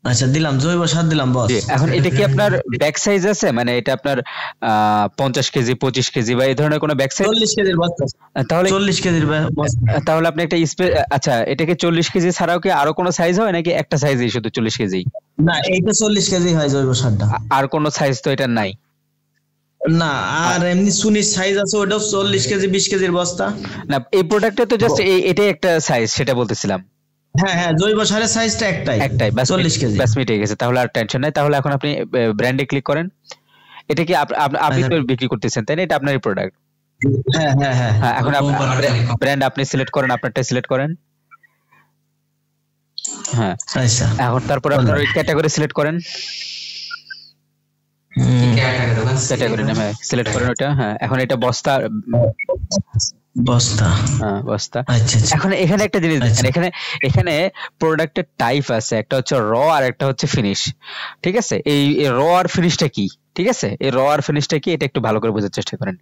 আচ্ছা দিলাম জৈব সার দিলাম বস। এখন এটা কি আপনার ব্যাক সাইজ আছে, মানে এটা আপনার 50 কেজি 25 কেজি বা এই ধরনের কোনো ব্যাক সাইজ? 40 কেজির বস্তা। তাহলে 40 কেজির বস্তা। তাহলে আপনি একটা আচ্ছা এটা কি 40 কেজি ছাড়াও কি আরো কোনো সাইজ হয় নাকি একটা সাইজই শুধু 40 কেজি? না এইটা 40 কেজি হয় জৈব সারটা। আর কোনো সাইজ তো এটা নাই না? আর এমনি সুনির সাইজ আছে, ওটাও 40 কেজি 20 কেজির বস্তা। না এই প্রোডাক্টে তো জাস্ট এটাই একটা সাইজ, সেটা বলতেছিলাম। হ্যাঁ হ্যাঁ জৈব সারের সাইজটা একটাই 40 কেজি। বাস মিটে গেছে, তাহলে আর টেনশন নাই। তাহলে এখন আপনি ব্র্যান্ডে ক্লিক করেন। এটা কি আপনি তো বিক্রি করতেছেন তাই না? এটা আপনারই প্রোডাক্ট। হ্যাঁ হ্যাঁ হ্যাঁ। এখন ব্র্যান্ড আপনি সিলেক্ট করেন, আপনারটা সিলেক্ট করেন। হ্যাঁ আচ্ছা এখন তারপর আপনার ওই ক্যাটাগরি সিলেক্ট করেন, ক্যাটাগরি নাম সিলেক্ট করেন ওটা। হ্যাঁ এখন এটা বস্তা, বস্তা। হ্যাঁ বস্তা। আচ্ছা এখন এখানে একটা জিনিস দেখেন, এখানে প্রোডাক্টের টাইপ আছে, একটা হচ্ছে র আর একটা হচ্ছে ফিনিশ, ঠিক আছে। এই র আর ফিনিশটা কি, ঠিক আছে, এই র আর ফিনিশটা কি এটা একটু ভালো করে বোঝার চেষ্টা করেন।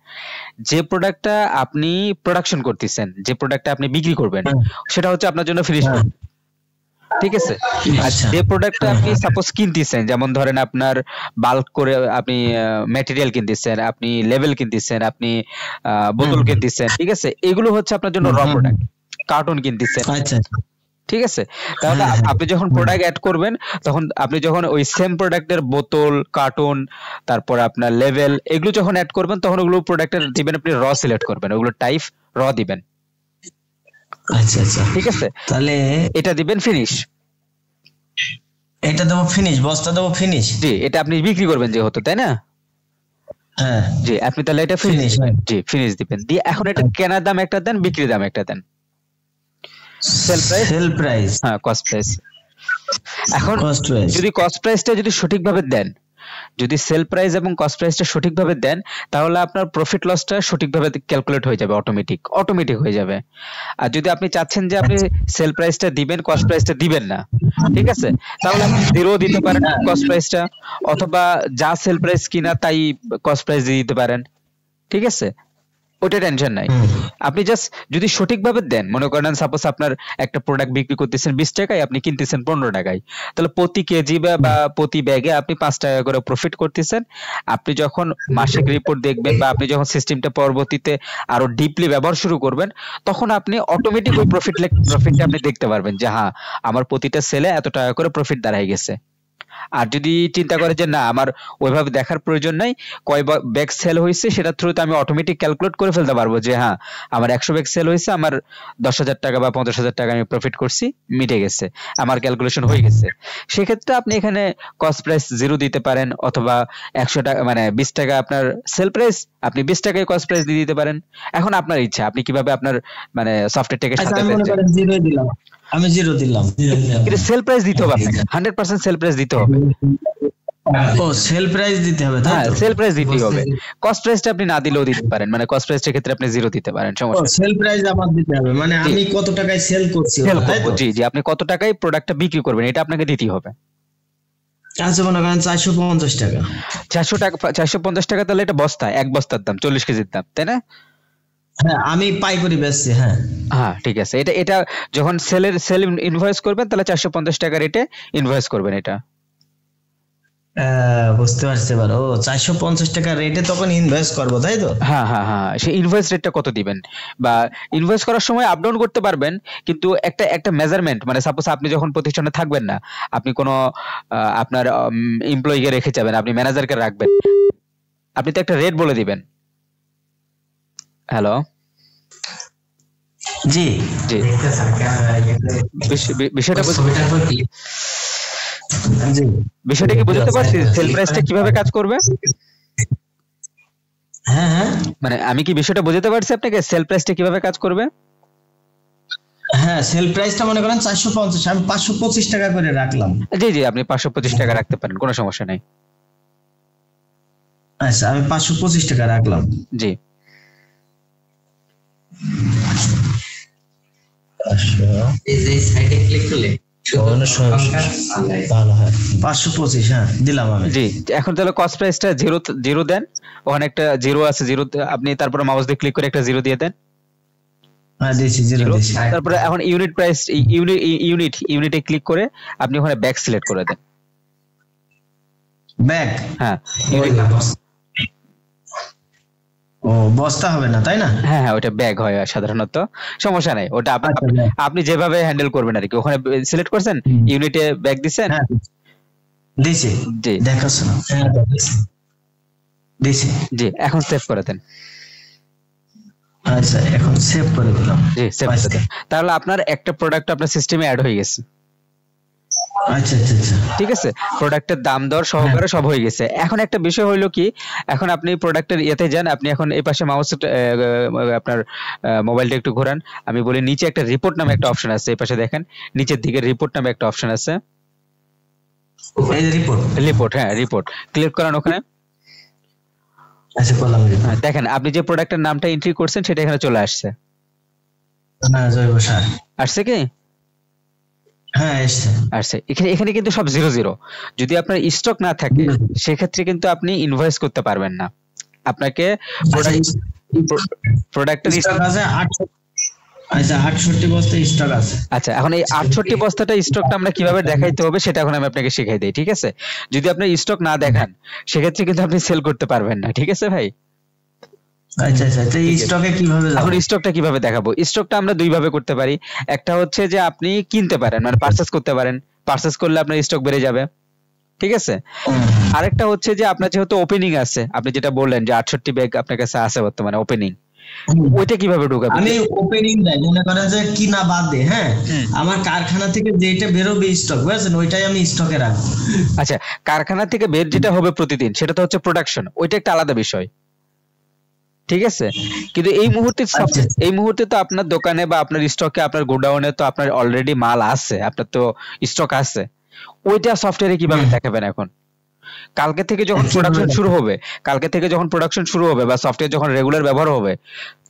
যে প্রোডাক্টটা আপনি প্রোডাকশন করতেছেন, যে প্রোডাক্টটা আপনি বিক্রি করবেন, সেটা হচ্ছে আপনার জন্য ফিনিশ প্রোডাক্ট, ঠিক আছে। আর যে প্রোডাক্টটা আপনি সাপোজ কিনতেছেন, যেমন ধরেন আপনার বাল্ক করে আপনি ম্যাটেরিয়াল কিনতেছেন, আপনি লেভেল কিনতেছেন, আপনি বোতল কিনতেছেন, ঠিক আছে, এগুলো হচ্ছে আপনার জন্য র প্রোডাক্ট। কার্টুন কিনতেছেন, আচ্ছা ঠিক আছে। তাহলে আপনি যখন প্রোডাক্ট অ্যাড করবেন, তখন আপনি যখন ওই সেম প্রোডাক্টের বোতল, কার্টুন, তারপর আপনার লেভেল, এগুলো যখন অ্যাড করবেন, তখন ওগুলো প্রোডাক্টের দিবেন আপনি র সিলেক্ট করবেন, ওগুলো টাইপ র দিবেন। আচ্ছা আচ্ছা ঠিক আছে, তাহলে এটা দিবেন ফিনিশ, এটা দেবো ফিনিশ, বস্তা দেবো ফিনিশ। জি এটা আপনি বিক্রি করবেন যেহেতু, তাই না? হ্যাঁ জি আপনি তাহলে এটা ফিনিশ, জি ফিনিশ দিবেন। দিয়ে এখন এটা কেনার দাম একটা দেন, বিক্রির দাম একটা দেন। সেল প্রাইস, হ্যাঁ কস্ট প্রাইস। এখন যদি কস্ট প্রাইসটা যদি সঠিকভাবে দেন, যদি সেল প্রাইস এবং কস্ট প্রাইসটা সঠিকভাবে দেন, তাহলে আপনার প্রফিট লসটা সঠিকভাবে ক্যালকুলেট হয়ে যাবে, অটোমেটিক হয়ে যাবে। আর যদি আপনি চাচ্ছেন যে আপনি সেল প্রাইসটা দিবেন, কস্ট প্রাইসটা দিবেন না, ঠিক আছে, তাহলে আপনি জিরো দিতে পারেন কস্ট প্রাইসটা, অথবা যা সেল প্রাইস কিনা তাই কস্ট প্রাইস দিয়ে দিতে পারেন, ঠিক আছে, ওটা টেনশন নাই। আপনি জাস্ট যদি সঠিকভাবে দেন, মনে করেন সাপোজ আপনার একটা প্রোডাক্ট বিক্রি করতেছেন 20 টাকায়, আপনি কিনতেছেন 15 টাকায়, তাহলে প্রতি কেজি বা প্রতি ব্যাগে আপনি 5 টাকা করে প্রফিট করতেছেন। আপনি যখন মাসিক রিপোর্ট দেখবেন বা আপনি যখন সিস্টেমটা পরবর্তীতে আরো ডিপলি ব্যবহার শুরু করবেন, তখন আপনি অটোমেটিক ওই প্রফিটটা আপনি দেখতে পারবেন যে হ্যাঁ আমার প্রতিটা সেলে এত টাকা করে প্রফিট দাঁড়ায় গেছে। আর যদি চিন্তা করে যে না আমার ওইভাবে দেখার প্রয়োজন নাই, কয় ব্যাগ সেল হয়েছে সেটা থ্রুতে আমি অটোমেটিক ক্যালকুলেট করে ফেলতে পারবো যে হ্যাঁ আমার 100 ব্যাগ সেল হয়েছে, আমার 10,000 টাকা বা 50,000 টাকা আমি প্রফিট করছি, মিটে গেছে, আমার ক্যালকুলেশন হয়ে গেছে। সেক্ষেত্রে আপনি এখানে কস্ট প্রাইস জিরো দিতে পারেন, অথবা 100 টাকা মানে 20 টাকা আপনার সেল প্রাইস, আপনি 20 টাকায় কস্ট প্রাইস দিয়ে দিতে পারেন। এখন আপনার ইচ্ছা, আপনি কিভাবে আপনার মানে সফটওয়্যারটাকে সাথে দিলাম, আমি জিরো দিলাম, কিন্তু সেল প্রাইস দিতে হবে আপনাকে, 100% সেল প্রাইস দিতে হবে। ও সেল প্রাইস দিতে হবে, তাই তো? সেল প্রাইস দিতে হবে, কস্ট প্রাইসটা আপনি না দিলেও দিতে পারেন, মানে কস্ট প্রাইসের ক্ষেত্রে আপনি জিরো দিতে পারেন, সমস্যা নেই। সেল প্রাইস আমার দিতে হবে, মানে আমি কত টাকায় সেল করছি, তাই তো? জি জি আপনি কত টাকায় প্রোডাক্টটা বিক্রি করবেন এটা আপনাকে দিতেই হবে। আচ্ছা মনে করেন 450 টাকা, 450 টাকা, তাহলে এটা বস্তা, এক বস্তার দাম 40 কেজির দাম, তাই না? হ্যাঁ আমি পাইকারি বেচছি। হ্যাঁ হ্যাঁ ঠিক আছে, এটা যখন সেল ইনভয়েস করবেন তাহলে 450 টাকা রেটে ইনভয়েস করবেন এটা। বুঝতে পারছি এবার। ও 450 টাকা রেটে তখন ইনভেস্ট করবো, তাই তো? হ্যাঁ হ্যাঁ হ্যাঁ, সেই ইনভয়েস রেটটা কত দিবেন বা ইনভয়েস করার সময় আপ ডাউন করতে পারবেন, কিন্তু একটা একটা মেজারমেন্ট, মানে সাপোজ আপনি যখন প্রতিষ্ঠানে থাকবেন না, আপনি কোনো আপনার এমপ্লয়িকে রেখে যাবেন, আপনি ম্যানেজারকে রাখবেন, আপনি তো একটা রেট বলে দিবেন। হ্যালো, জি জি, বিষয়টা জি, বিষয়টা কি বুঝতে পারছি? সেল প্রাইসটা কিভাবে কাজ করবে? হ্যাঁ হ্যাঁ, মানে আমি কি বিষয়টা বুঝতে পারছি আপনাকে, সেল প্রাইসটা কিভাবে কাজ করবে? হ্যাঁ সেল প্রাইসটা মনে করেন 450, আমি 525 টাকা করে রাখলাম। জি জি, আপনি 525 টাকা রাখতে পারেন, কোনো সমস্যা নেই। আচ্ছা, আমি 525 টাকা রাখলাম। জি, এই যে সাইডে ক্লিক করলে ভালো হয়, 525, হ্যাঁ দিলাম আমি। জি, এখন তাহলে কস্ট প্রাইসটা জিরো জিরো দেন, ওখানে একটা জিরো আছে, জিরো আপনি তারপরে মাউস দিয়ে ক্লিক করে একটা জিরো দিয়ে দেন। হ্যাঁ দিয়েছি, জিরো দিয়েছি। তারপরে এখন ইউনিট প্রাইস, ইউনিটে ক্লিক করে আপনি ওখানে ব্যাক সিলেক্ট করে দেন। ব্যাক, হ্যাঁ ও বস্তা হবে না তাই না? হ্যাঁ হ্যাঁ, ওটা ব্যাগ হয় সাধারণত, সমস্যা নাই, ওটা আপনি যেভাবে হ্যান্ডেল করবেন আর কি। ওখানে সিলেক্ট করছেন, ইউনিটে ব্যাগ দিছেন, দিছি, জি দেখাচ্ছ না, হ্যাঁ দিছি, জি, এখন সেভ করে দেন। আচ্ছা, এখন সেভ করে দিলাম। জি, সেভ করে দেন। তাহলে আপনার একটা প্রোডাক্ট আপনার সিস্টেমে অ্যাড হয়ে গেছে। আচ্ছা আচ্ছা আচ্ছা, ঠিক আছে, প্রোডাক্টের দাম দর সহকারে সব হয়ে গেছে। এখন একটা বিষয় হইলো কি, এখন আপনি প্রোডাক্টের ইয়েতে যান, আপনি এখন এই পাশে মাউস আপনার মোবাইলটা একটু ঘোরান, আমি বলি নিচে একটা রিপোর্ট নামে একটা অপশন আছে, এই পাশে দেখেন নিচের দিকে রিপোর্ট নামে একটা অপশন আছে। এই রিপোর্ট, রিপোর্ট, হ্যাঁ রিপোর্ট ক্লিক করেন ওখানে। আচ্ছা করলাম। দেখেন আপনি যে প্রোডাক্টের নামটা এন্ট্রি করছেন সেটা এখানে চলে আসছে। হ্যাঁ জৈব সার আসছে কি? হ্যাঁ এসছে, আসছে। এখানে কিন্তু সব জিরো জিরো। যদি আপনার স্টক না থাকে সেক্ষেত্রে কিন্তু আপনি ইনভয়েস করতে পারবেন না। আপনাকে প্রোডাক্টের স্টক আছে 68 বস্তা স্টক আছে। আচ্ছা, এখন এই 68 বস্তাটা স্টকটা আমরা কিভাবে দেখাইতে হবে সেটা এখন আমি আপনাকে শিখাই দেই, ঠিক আছে? যদি আপনি স্টক না দেখান সেক্ষেত্রে কিন্তু আপনি সেল করতে পারবেন না, ঠিক আছে ভাই? আচ্ছা আচ্ছা, তো এই স্টকে কিভাবে যাব? এখন স্টকটা কিভাবে দেখাবো? স্টকটা আমরা দুই ভাবে করতে পারি। একটা হচ্ছে যে আপনি কিনতে পারেন, মানে পারচেজ করতে পারেন, পারচেজ করলে আপনার স্টক বেড়ে যাবে, ঠিক আছে? আরেকটা হচ্ছে যে আপনার যেহেতু ওপেনিং আছে, আপনি যেটা বললেন যে 68 ব্যাগ আপনার কাছে আছে বর্তমানে ওপেনিং, ওইটা কিভাবে ঢোকাবেন? আমি ওপেনিং দেই, মনে করেন যে কিনা বাদ দে, হ্যাঁ আমার কারখানা থেকে যেটা বেরোবে স্টক, বুঝছেন, ওইটাই আমি স্টকে রাখবো। আচ্ছা, কারখানা থেকে বের যেটা হবে প্রতিদিন সেটা তো হচ্ছে প্রোডাকশন, ওইটা একটা আলাদা বিষয়, ঠিক আছে? কিন্তু এই মুহূর্তে তো আপনার দোকানে বা আপনার স্টকে, আপনার গোডাউনে তো আপনার অলরেডি মাল আছে, আপনার তো স্টক আছে, ওইটা সফটওয়্যারে কিভাবে দেখাবেন? এখন কালকে থেকে যখন প্রোডাকশন শুরু হবে বা সফটওয়্যার যখন রেগুলার ব্যবহার হবে,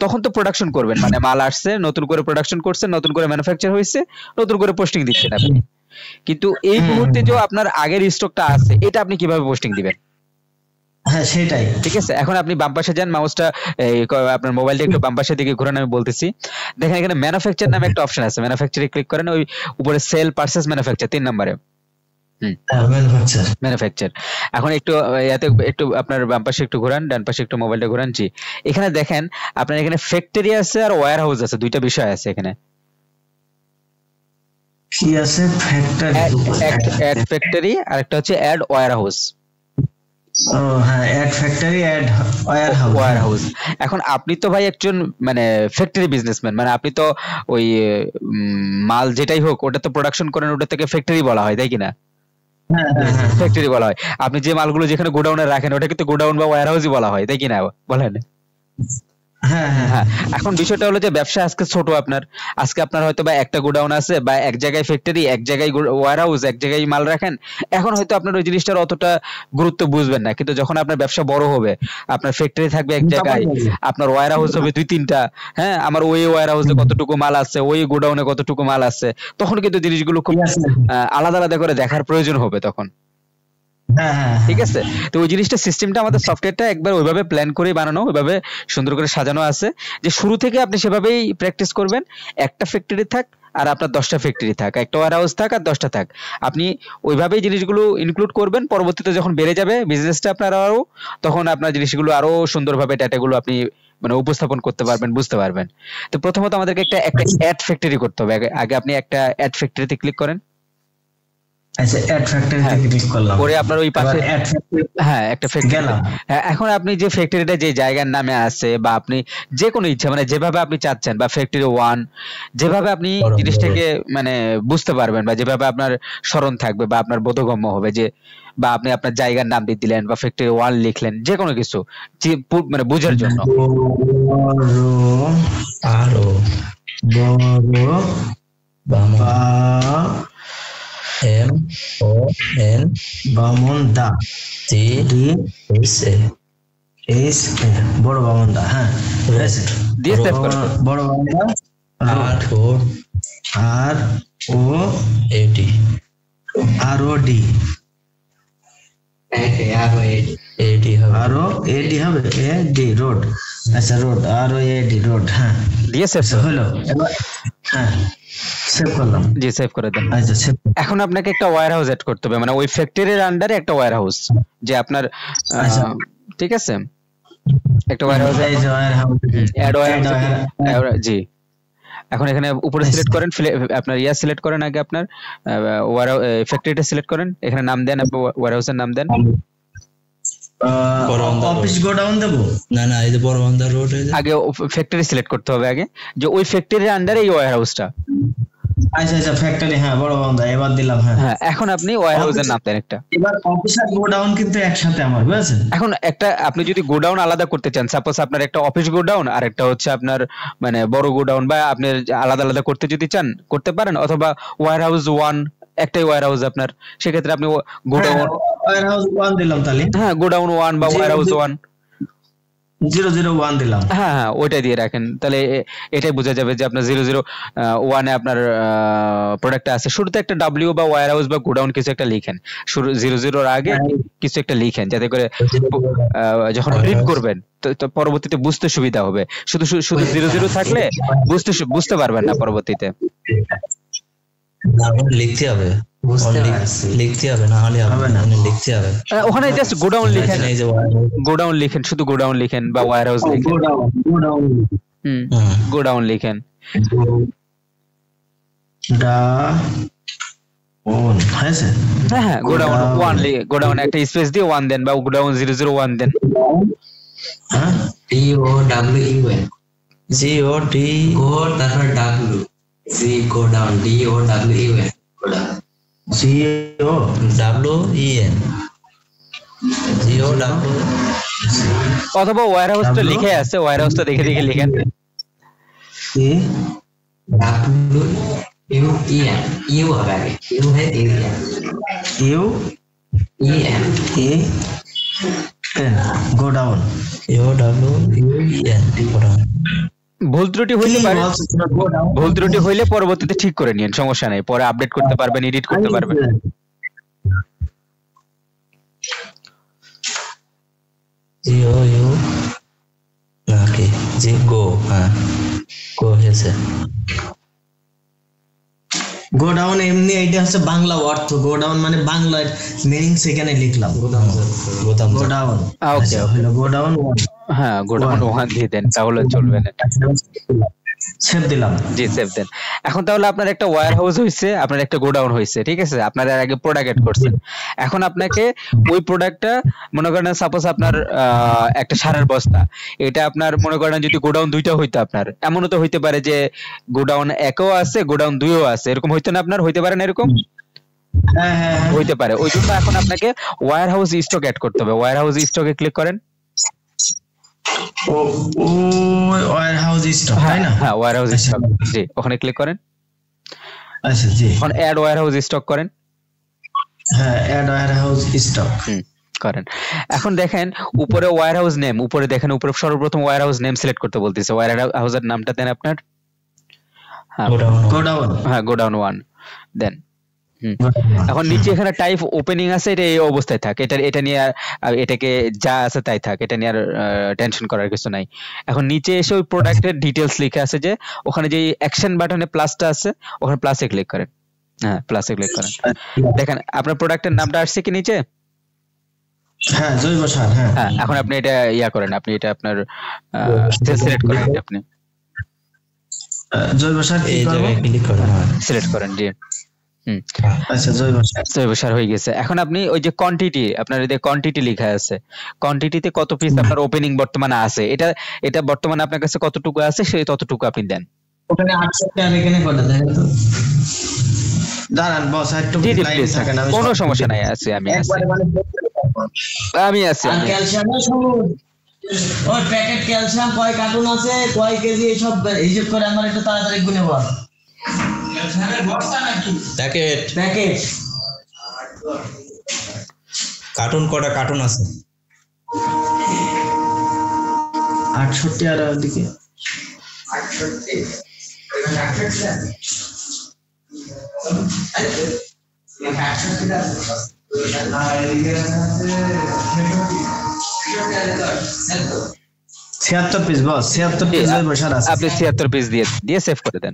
তখন তো প্রোডাকশন করবেন, মানে মাল আসছে, নতুন করে প্রোডাকশন করছেন, নতুন করে ম্যানুফ্যাকচার হয়েছে, নতুন করে পোস্টিং দিচ্ছেন আপনি। কিন্তু এই মুহূর্তে যে আপনার আগের স্টকটা আছে, এটা আপনি কিভাবে পোস্টিং দিবেন? হ্যাঁ সেটাই, ঠিক আছে। এখন আপনি বাম পাশে যান, মাউসটা আপনার মোবাইলটা একটু বাম পাশের দিকে ঘোরান, আমি বলতেছি। দেখেন এখানে ম্যানুফ্যাকচার নামে একটা অপশন আছে, ম্যানুফ্যাকচারে ক্লিক করেন, ওই উপরে সেল পারচেজ ম্যানুফ্যাকচার 3 নম্বরে। ম্যানুফ্যাকচার। এখন একটু একটু আপনার বাম পাশে একটু ঘোরান, ডান পাশে একটু মোবাইলটা ঘোরান। জি, এখানে দেখেন আপনার এখানে ফ্যাক্টরি আছে আর ওয়্যার হাউস আছে, দুইটা বিষয় আছে এখানে। কি আছে? ফ্যাক্টরি, অ্যাড ফ্যাক্টরি, আর একটা হচ্ছে অ্যাড ওয়্যার হাউস। ও হ্যাঁ, add factory, add warehouse. এখন আপনি তো ভাই একজন মানে ফ্যাক্টরি বিজনেসম্যান, মানে আপনি তো ওই মাল যেটাই হোক ওটা তো প্রোডাকশন করেন, ওটা থেকে ফ্যাক্টরি বলা হয়, তাই কিনা? ফ্যাক্টরি বলা হয়। আপনি যে মালগুলো যেখানে গোডাউনে রাখেন ওটা কিন্তু গোডাউন বা ওয়্যার হাউসই বলা হয়, তাই কিনা বলেন? হ্যাঁ, এখন বিষয়টা হলো যে ব্যবসা আজকে ছোট, আজকে আপনার হয়তো বা একটা গোডাউন আছে বা এক জায়গায় ফ্যাক্টরি, এক জায়গায় ওয়্যার হাউস, এক জায়গায় মাল রাখেন। এখন হয়তো আপনার ওই জিনিসটার অতটা গুরুত্ব বুঝবেন না, কিন্তু যখন আপনার ব্যবসা বড় হবে, আপনার ফ্যাক্টরি থাকবে এক জায়গায়, আপনার ওয়্যার হাউস হবে 2-3টা, হ্যাঁ, আমার ওই ওয়্যার হাউসে কতটুকু মাল আছে, ওই গোডাউনে কতটুকু মাল আছে, তখন কিন্তু জিনিসগুলো খুব আলাদা আলাদা করে দেখার প্রয়োজন হবে তখন। ঠিক আছে, তো ওই জিনিসটা সিস্টেমটা আমাদের সফটওয়্যারটা একবার ওইভাবে প্ল্যান করে বানানো, ওইভাবে সুন্দর করে সাজানো আছে যে শুরু থেকে আপনি সেভাবেই প্র্যাকটিস করবেন। একটা ফ্যাক্টরি থাক, আর আপনার 10টা ফ্যাক্টরি থাক, একটা ওয়্যার হাউস থাক আর 10টা থাক, আপনি ওইভাবেই জিনিসগুলো ইনক্লুড করবেন। পরবর্তীতে যখন বেড়ে যাবে বিজনেসটা আপনার আরো, তখন আপনার জিনিসগুলো আরো সুন্দরভাবে ডাটাগুলো আপনি মানে উপস্থাপন করতে পারবেন, বুঝতে পারবেন। তো প্রথমত আমাদেরকে একটা অ্যাড ফ্যাক্টরি করতে হবে। আগে আপনি একটা অ্যাড ফ্যাক্টরিতে ক্লিক করেন। আচ্ছা, অ্যাড ফ্যাক্টরিতে ক্লিক করলাম, পরে আপনার ওই পাশে অ্যাড ফ্যাক্টরি, হ্যাঁ একটা ফ্যাক্টরি গেলাম। এখন আপনি যে ফ্যাক্টরিটা যে জায়গার নামে আছে বা আপনি যে কোনো ইচ্ছা মানে যেভাবে আপনি চাচ্ছেন, বা ফ্যাক্টরি 1 যেভাবে আপনি জিনিসটাকে মানে বুঝতে পারবেন, বা যেভাবে আপনার স্মরণ থাকবে বা আপনার বোধগম্য হবে, যে বা আপনি আপনার জায়গার নাম দিয়ে দিলেন বা ফ্যাক্টরি 1 লিখলেন, যে কোনো কিছু মানে বোঝার জন্য। আরো বড় বাবা M O N Bamonda G D S A S A বড় বামনদা। হ্যাঁ দিয়ে সেভ করুন। বড় Bamonda R O A D R O D road. আচ্ছা road R O A D road. হ্যাঁ দিয়ে সেভ হলো। এবার হ্যাঁ সেভ করলাম। জি সেভ করে দেন। আচ্ছা সেভ। এখন আপনাকে একটা ওয়্যার হাউস এড করতে হবে, মানে ওই ফ্যাক্টরির আন্ডারে একটা ওয়্যার হাউস, যে আপনার ঠিক আছে একটা ওয়্যার হাউস এড ওয়্যার। জি এখন এখানে উপরে সিলেক্ট করেন, আপনার সিলেক্ট করেন, আগে আপনার ফ্যাক্টরিটা সিলেক্ট করেন, এখানে নাম দেন, আপনি ওয়্যার হাউসের নাম দেন। অফিস গোডাউন দেব না, না এই যে বড়বান্দা রোড। আগে ফ্যাক্টরি সিলেক্ট করতে হবে আগে, যে ওই ফ্যাক্টরির আন্ডারে এই ওয়্যার হাউসটা। আচ্ছা আচ্ছা ফ্যাক্টরি, হ্যাঁ বড়বান্দা, এবার দিলাম। হ্যাঁ এখন আপনি ওয়্যার হাউসের নাম দেন একটা। এবার অফিস আর গোডাউন কিন্তু একসাথে আমার, বুঝছেন? এখন একটা আপনি যদি গোডাউন আলাদা করতে চান, সাপোজ আপনার একটা অফিস গোডাউন আর একটা হচ্ছে আপনার মানে বড় গোডাউন, বা আপনি আলাদা আলাদা করতে যদি চান করতে পারেন, অথবা ওয়্যার হাউস 1 একটাই ওয়্যার হাউস আপনার, সেক্ষেত্রে আপনি গোডাউন ওয়্যার হাউস 1 দিলাম তাহলে। হ্যাঁ গোডাউন 1 বা ওয়্যার হাউস 1 001 দিলাম। হ্যাঁ হ্যাঁ ওইটাই দিয়ে রাখেন, তাহলে এটাই বোঝা যাবে যে আপনার 001 এ আপনার প্রোডাক্টটা আছে। শুরুতে একটা ডাব্লিউ বা ওয়্যার হাউস বা গোডাউন কিছু একটা লিখেন, শুরু 00 এর আগে কিছু একটা লিখেন, যাতে করে যখন প্রিন্ট করবেন তো পরবর্তীতে বুঝতে সুবিধা হবে। শুধু 00 থাকলে বুঝতে পারবেন না পরবর্তীতে। লিখতে হবে, লিখতে হবে, না হলে হবে না, লিখতে হবে। ওখানে জাস্ট গোডাউন লিখেন, গোডাউন লিখেন, শুধু গোডাউন লিখেন বা ওয়্যার হাউস লিখেন, গোডাউন লিখেন। হ্যাঁ হ্যাঁ গোডাউন 1 গোডাউন একটা স্পেস দিয়ে 1 দেন, বা গোডাউন 001 দেন। DOWN GOD গো তারপর W G গোডাউন DOWN অথবা ওয়্যার হাউসটা লিখে আছে, ওয়্যার হাউসটা দেখে দেখে লিখেন। ইউ হবে আগে, ইউ है গোডাউন ভুল ত্রুটি হইতে পারে, ভুল ত্রুটি হইলে পরবর্তীতে ঠিক করে নিন, সমস্যা নাই, পরে আপডেট করতে পারবেন, এডিট করতে পারবেন। গোডাউন এমনি এটা হচ্ছে বাংলা অর্থ, গোডাউন মানে বাংলার মিনিং সেখানে লিখলাম গোডাউন। ওকে হলো গোডাউন 1। হ্যাঁ গোডাউন 1 দিয়ে দেন, তাহলে চলবে না। সেভ দিলাম। জি সেভ দেন। এখন তাহলে আপনার একটা ওয়্যার হাউস হইছে, আপনার একটা গোডাউন হইছে, ঠিক আছে? আপনার এর আগে প্রোডাক্ট এড করছেন। এখন আপনাকে ওই প্রোডাক্টটা মনে করেন সাপোজ আপনার একটা সারের বস্তা, এটা আপনার মনে করেন যদি গোডাউন 2টা হইতো, আপনার এমনও তো হইতে পারে যে গোডাউন 1ও আছে গোডাউন 2ও আছে, এরকম হইতো না? আপনার হইতে পারে না এরকম? হ্যাঁ হইতে পারে। ওই জন্য এখন আপনাকে ওয়্যার হাউস স্টক এড করতে হবে। ওয়্যার হাউস স্টকে ক্লিক করেন। ওয়্যার হাউস স্টক, তাই না? হ্যাঁ ওয়্যার হাউস স্টক, জি ওখানে ক্লিক করেন। আচ্ছা জি, এখন অ্যাড ওয়্যার হাউস স্টক করেন। হ্যাঁ অ্যাড ওয়্যার হাউস স্টক করেন। এখন দেখেন উপরে ওয়্যার হাউস নেম, উপরে দেখেন উপরে সর্বপ্রথম ওয়্যার হাউস নেম সিলেক্ট করতে বলতেছে। ওয়্যার হাউসের নামটা দেন আপনার। হ্যাঁ গোডাউন 1 দেন। এখন নিচে এখানে টাইপ ওপেনিং আছে, এটা এই অবস্থায় থাকে, এটা নিয়ে আর এটাকে যা আছে তাই থাক, এটা নিয়ে আর টেনশন করার কিছু নাই। এখন নিচে এসে ওই প্রোডাক্টের ডিটেলস লেখা আছে, যে ওখানে যে অ্যাকশন বাটনে প্লাসটা আছে ওখানে প্লাসে ক্লিক করেন। হ্যাঁ, প্লাসে ক্লিক করেন। দেখেন আপনার প্রোডাক্টের নামটা আসছে কি নিচে? হ্যাঁ, জৈব সার। হ্যাঁ, এখন আপনি এটা ইয়া করেন, আপনি এটা আপনার সিলেক্ট করেন, আপনি জৈব সার কি করব? ক্লিক করেন, সিলেক্ট করেন। জি, আচ্ছা, জৈব সার হয়ে গেছে। এখন আপনি ওই যে কোয়ান্টিটি, আপনার এই যে কোয়ান্টিটি লেখা আছে, কোয়ান্টিটিতে কত পিস আপনার ওপেনিং বর্তমানে আছে, এটা বর্তমানে আপনার কাছে কতটুকু আছে সেই ততটুকু আপনি দেন। ওখানে 800 আর এখানে কত দেখেন তো। দাঁড়ান বস, একটু লাইন থাকেন, আমি কোনো সমস্যা নাই, আছে আমি আছি। আর ক্যালসিয়ামের সবুজ ওই প্যাকেট ক্যালসিয়াম কয় কার্টুন আছে, কয় কেজি, এইসব হিসাব করে আমার একটু তাড়াতাড়ি গুনে বল। ক্যালসিয়ামের বস্তা নাকি প্যাকেট কার্টুন কটা কার্টুন আছে? 68 আর ওদিকে 68 76 পিস বস, 76 পিস জৈব সার আছে। আপনি 76 পিস দিয়ে সেভ করে দেন।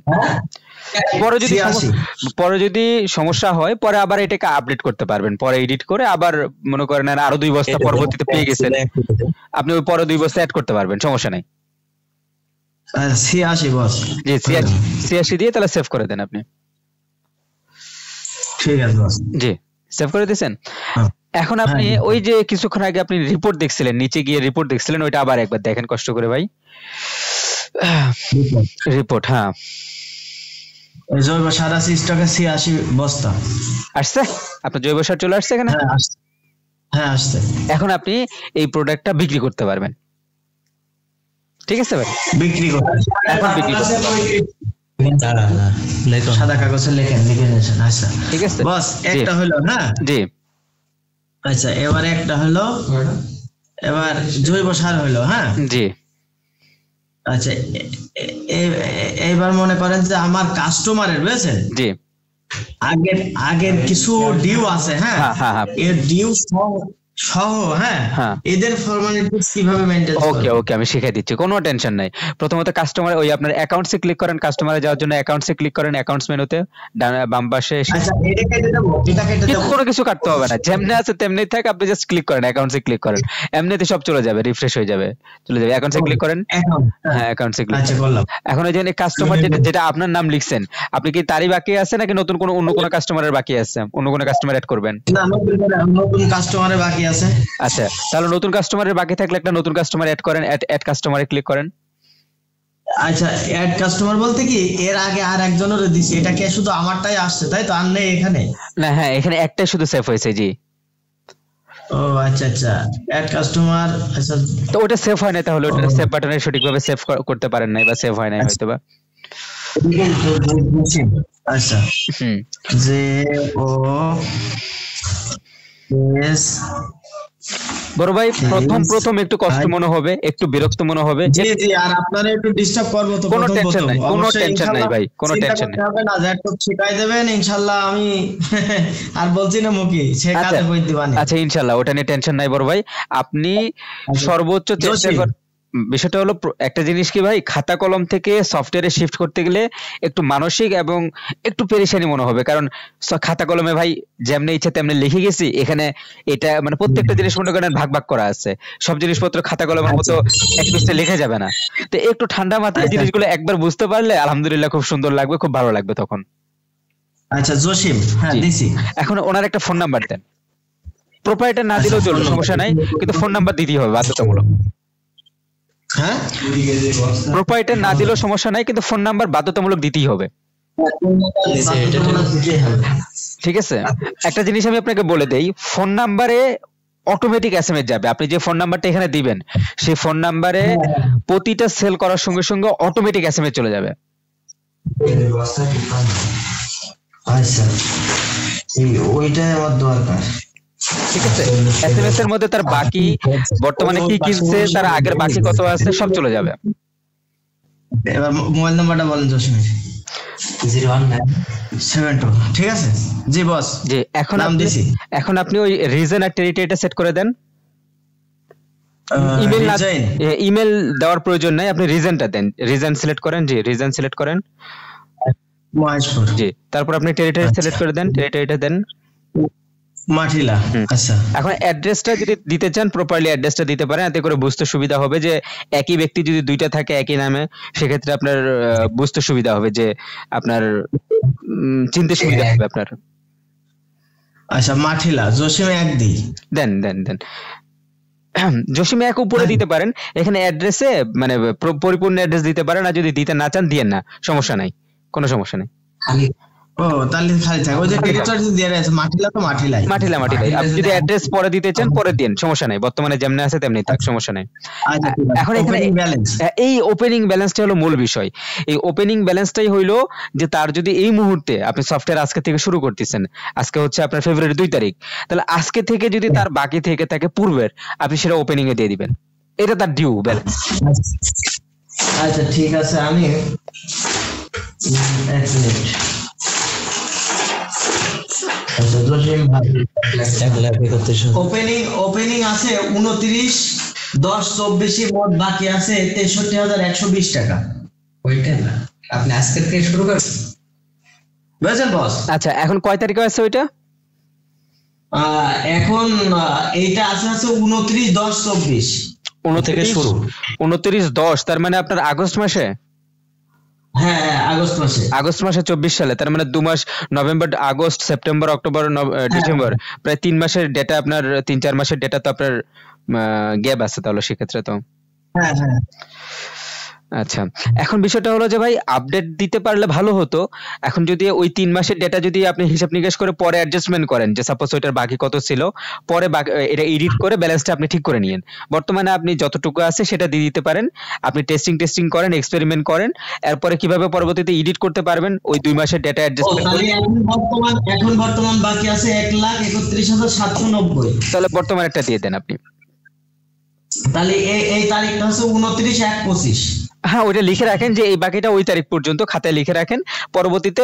পরে যদি সমস্যা হয় পরে আবার এটাকে আপডেট করতে পারবেন, পরে এডিট করে আবার মনে করেন আরো 2 বস্তা পরবর্তীতে পেয়ে গেছেন, আপনি ওই পরে 2 বস্তা অ্যাড করতে পারবেন, সমস্যা নাই। 86 বস, জি 86 দিয়ে তাহলে সেভ করে দেন আপনি। ঠিক আছে বস, জি সেভ করে দিয়েছেন। এখন আপনি ওই যে কিছুক্ষণ আগে আপনি রিপোর্ট দেখছিলেন, নিচে গিয়ে রিপোর্ট দেখছিলেন, ওইটা আবার একবার দেখেন কষ্ট করে ভাই। রিপোর্ট, হ্যাঁ জৈব সার আছে স্টকে 86 বস্তা আসছে, আপনার জৈব সার চলে আসছে এখানে। হ্যাঁ আসছে। এখন আপনি এই প্রোডাক্টটা বিক্রি করতে পারবেন, ঠিক আছে ভাই? বিক্রি করতে, এখন বিক্রি করতে সাদা কাগজে লিখে নিয়েছেন। আচ্ছা ঠিক আছে বস, একটা হলো না? জি আচ্ছা, এবার একটা হলো, এবার জৈব সার হলো। হ্যাঁ জি। আচ্ছা, এইবার মনে করেন যে আমার কাস্টমারের, বুঝছেন, জি আগের কিছু ডিউ আছে। হ্যাঁ, এর ডিউ সহ, হ্যাঁ এদের ফর্মালিটিস কিভাবে মেইনটেইন করব? ওকে আমি শিখিয়ে দিচ্ছি, কোনো টেনশন নাই। প্রথমত কাস্টমার ওই আপনার অ্যাকাউন্টসে ক্লিক করেন, কাস্টমারে যাওয়ার জন্য অ্যাকাউন্টসে ক্লিক করেন, অ্যাকাউন্টস মেনুতে বাম পাশে এসে, আচ্ছা এটা কেটে দেব, এটা কেটে দেব, কোনো কিছু কাটতে হবে না, যেমনি আছে তেমনি থাক, আপনি জাস্ট ক্লিক করেন, অ্যাকাউন্টসে ক্লিক করেন, এমনিতে সব চলে যাবে, রিফ্রেশ হয়ে যাবে, চলে যাবে। অ্যাকাউন্টসে ক্লিক করেন, হ্যাঁ অ্যাকাউন্টসে ক্লিক। আচ্ছা করলাম। এখন ওই যে কাস্টমার যেটা আপনার নাম লিখছেন, আপনি কি তারই বাকি আছে নাকি নতুন কোনো অন্য কোনো কাস্টমারের বাকি আছে, অন্য কোনো কাস্টমার অ্যাড করবেন? না, নতুন কাস্টমারের বাকি আছে। আচ্ছা, তাহলে নতুন কাস্টমারের বাকি থাকলে একটা নতুন কাস্টমার অ্যাড করেন, অ্যাড কাস্টমারে ক্লিক করেন। আচ্ছা, অ্যাড কাস্টমার বলতে কি এর আগে আর একজনের দিছি, এটা কি শুধু আমারটাই আসছে তাই তো, আর নেই এখানে? না, হ্যাঁ এখানে একটাই শুধু সেভ হয়েছে। জি ও আচ্ছা, অ্যাড কাস্টমার। আচ্ছা, তো ওটা সেভ হয় না, তাহলে ওটা সেভ বাটনে সঠিকভাবে সেভ করতে পারেন নাই বা সেভ হয় নাই হয়তোবা। আচ্ছা, যে ও এস বড় ভাই, প্রথম একটু কষ্ট মনে হবে, একটু বিরক্ত মনে হবে। জি আর আপনারা একটু ডিস্টার্ব করব তো, কোনো টেনশন নাই, কোনো টেনশন নাই ভাই, কোনো টেনশন নাই, হবে না, একটু শিখাই দেবেন ইনশাআল্লাহ। আমি আর বলছি না মুখি, সে কাজে বই দিবানি। আচ্ছা ইনশাআল্লাহ, ওটা নিয়ে টেনশন নাই বড় ভাই। আপনি সর্বোচ্চ চেষ্টা করেন। বিষয়টা হলো একটা জিনিস কি ভাই, খাতা কলম থেকে সফটওয়্যারে শিফট করতে গেলে একটু মানসিক এবং একটু পেরেশানি মনে হবে, কারণ খাতা কলমে ভাই যেমনি ইচ্ছা তেমনি লিখে গেছি, এখানে এটা মানে প্রত্যেকটা জিনিস মনে করেন ভাগ করা আছে, সব জিনিসপত্র খাতা কলমের মতো এক পিসে লেখা যাবে না। তো একটু ঠান্ডা মাথায় জিনিসগুলো একবার বুঝতে পারলে আলহামদুলিল্লাহ খুব সুন্দর লাগবে, খুব ভালো লাগবে তখন। আচ্ছা জসিম, হ্যাঁ দিছি। এখন ওনার একটা ফোন নাম্বার দেন, প্রোপাইটার না দিলেও চলবে, সমস্যা নাই, কিন্তু ফোন নাম্বার দিতেই হবে বাধ্যতামূলক। হ্যাঁ, প্রোপাইটার না দিলেও সমস্যা নাই, কিন্তু ফোন নাম্বার বাধ্যতামূলক দিতেই হবে, ঠিক আছে? একটা জিনিস আমি আপনাকে বলে দেই, ফোন নাম্বারে অটোমেটিক এসএমএস যাবে। আপনি যে ফোন নাম্বারটা এখানে দিবেন, সেই ফোন নাম্বারে প্রতিটা সেল করার সঙ্গে সঙ্গে অটোমেটিক এসএমএস চলে যাবে। আচ্ছা, ওইটাই আমার দরকার, ঠিক আছে? এসএমএস এর মধ্যে তার বাকি বর্তমানে কি কিনছে, তার আগের বাকি কত আছে সব চলে যাবে। এবার মোবাইল নাম্বারটা বলেন জসিম। 019 ঠিক আছে জি বস জি এখন আপনি ওই রিজন আর টেরিটরিটা সেট করে দেন। ইমেল দেওয়ার প্রয়োজন নাই, আপনি রিজনটা দেন, রিজন সিলেক্ট করেন। জি রিজন সিলেক্ট করেন মহেশপুর। জি তারপর আপনি টেরিটরি সিলেক্ট করে দেন, টেরিটরিটা দেন মাঠিলা। আচ্ছা এখন অ্যাড্রেসটা যদি দিতে চান প্রপারলি অ্যাড্রেসটা দিতে পারেন, এতে করে বুঝতে সুবিধা হবে যে একই ব্যক্তি যদি দুইটা থাকে একই নামে, সেক্ষেত্রে আপনার বুঝতে সুবিধা হবে, যে আপনার চিনতে সুবিধা হবে আপনার। আচ্ছা মাঠিলা জসিম এক দি দেন জসিম এক উপরে দিতে পারেন, এখানে অ্যাড্রেসে মানে পরিপূর্ণ অ্যাড্রেস দিতে পারেন, আর যদি দিতে না চান দিয়েন না, সমস্যা নাই, কোনো সমস্যা নাই। ও তাহলে খালি থাকে ওই যে টেরিটরি দিয়ে আছে মাঠিলা তো মাঠিলাই। আপনি যদি অ্যাড্রেস পরে দিতে চান পরে দেন, সমস্যা নাই, বর্তমানে যেমন আছে তেমনি থাক, সমস্যা নাই। এখন এখানে এই ওপেনিং ব্যালেন্সটা হলো মূল বিষয়। এই ওপেনিং ব্যালেন্সটাই হইলো যে তার যদি এই মুহূর্তে আপনি সফটওয়্যার আজকে থেকে শুরু করতেছেন, আজকে হচ্ছে আপনার ফেব্রুয়ারি 2 তারিখ, তাহলে আজকে থেকে যদি তার বাকি থেকে থাকে পূর্বের, আপনি সেটা ওপেনিং এ দিয়ে দিবেন, এটা তার ডিউ ব্যালেন্স। আচ্ছা ঠিক আছে আমি এক মিনিট। ওপেনিং আছে 29/10/24 মোট বাকি আছে 63,120 টাকা। ওইটা না, আপনি আজকে থেকে শুরু করেন বুঝছেন বস? আচ্ছা এখন কয় তারিখে আছে ওইটা? এখন এইটা আছে 29/10/24 থেকে শুরু 29/10, তার মানে আপনার আগস্ট মাসে। হ্যাঁ আগস্ট মাসে 24 সালে, তার মানে 2 মাস, November August September October December, প্রায় 3 মাসের ডেটা আপনার, 3-4 মাসের ডেটা তো আপনার গ্যাপ আছে তাহলে সেক্ষেত্রে তো। হ্যাঁ আচ্ছা এখন বিষয়টা হলো যে ভাই আপডেট দিতে পারলে ভালো হতো। এখন যদি ওই 3 মাসের ডেটা যদি আপনি হিসাব নিকাশ করে পরে অ্যাডজাস্টমেন্ট করেন, যে সাপোজ ওইটার বাকি কত ছিল, পরে এটা এডিট করে ব্যালেন্সটা আপনি ঠিক করে নিয়েন। বর্তমানে আপনি যতটুকু আছে সেটা দিয়ে দিতে পারেন, আপনি টেস্টিং করেন, এক্সপেরিমেন্ট করেন, এরপরে কিভাবে পরবর্তীতে এডিট করতে পারবেন ওই 2 মাসের ডেটা অ্যাডজাস্টমেন্ট করে। এখন বর্তমান বাকি আছে 1,31,790। তাহলে বর্তমান একটা দিয়ে দেন আপনি। তাহলে এই তারিখটা হচ্ছে 29/1/25। হ্যাঁ ওইটা লিখে রাখেন যে এই বাকিটা ওই তারিখ পর্যন্ত খাতায় লিখে রাখেন, পরবর্তীতে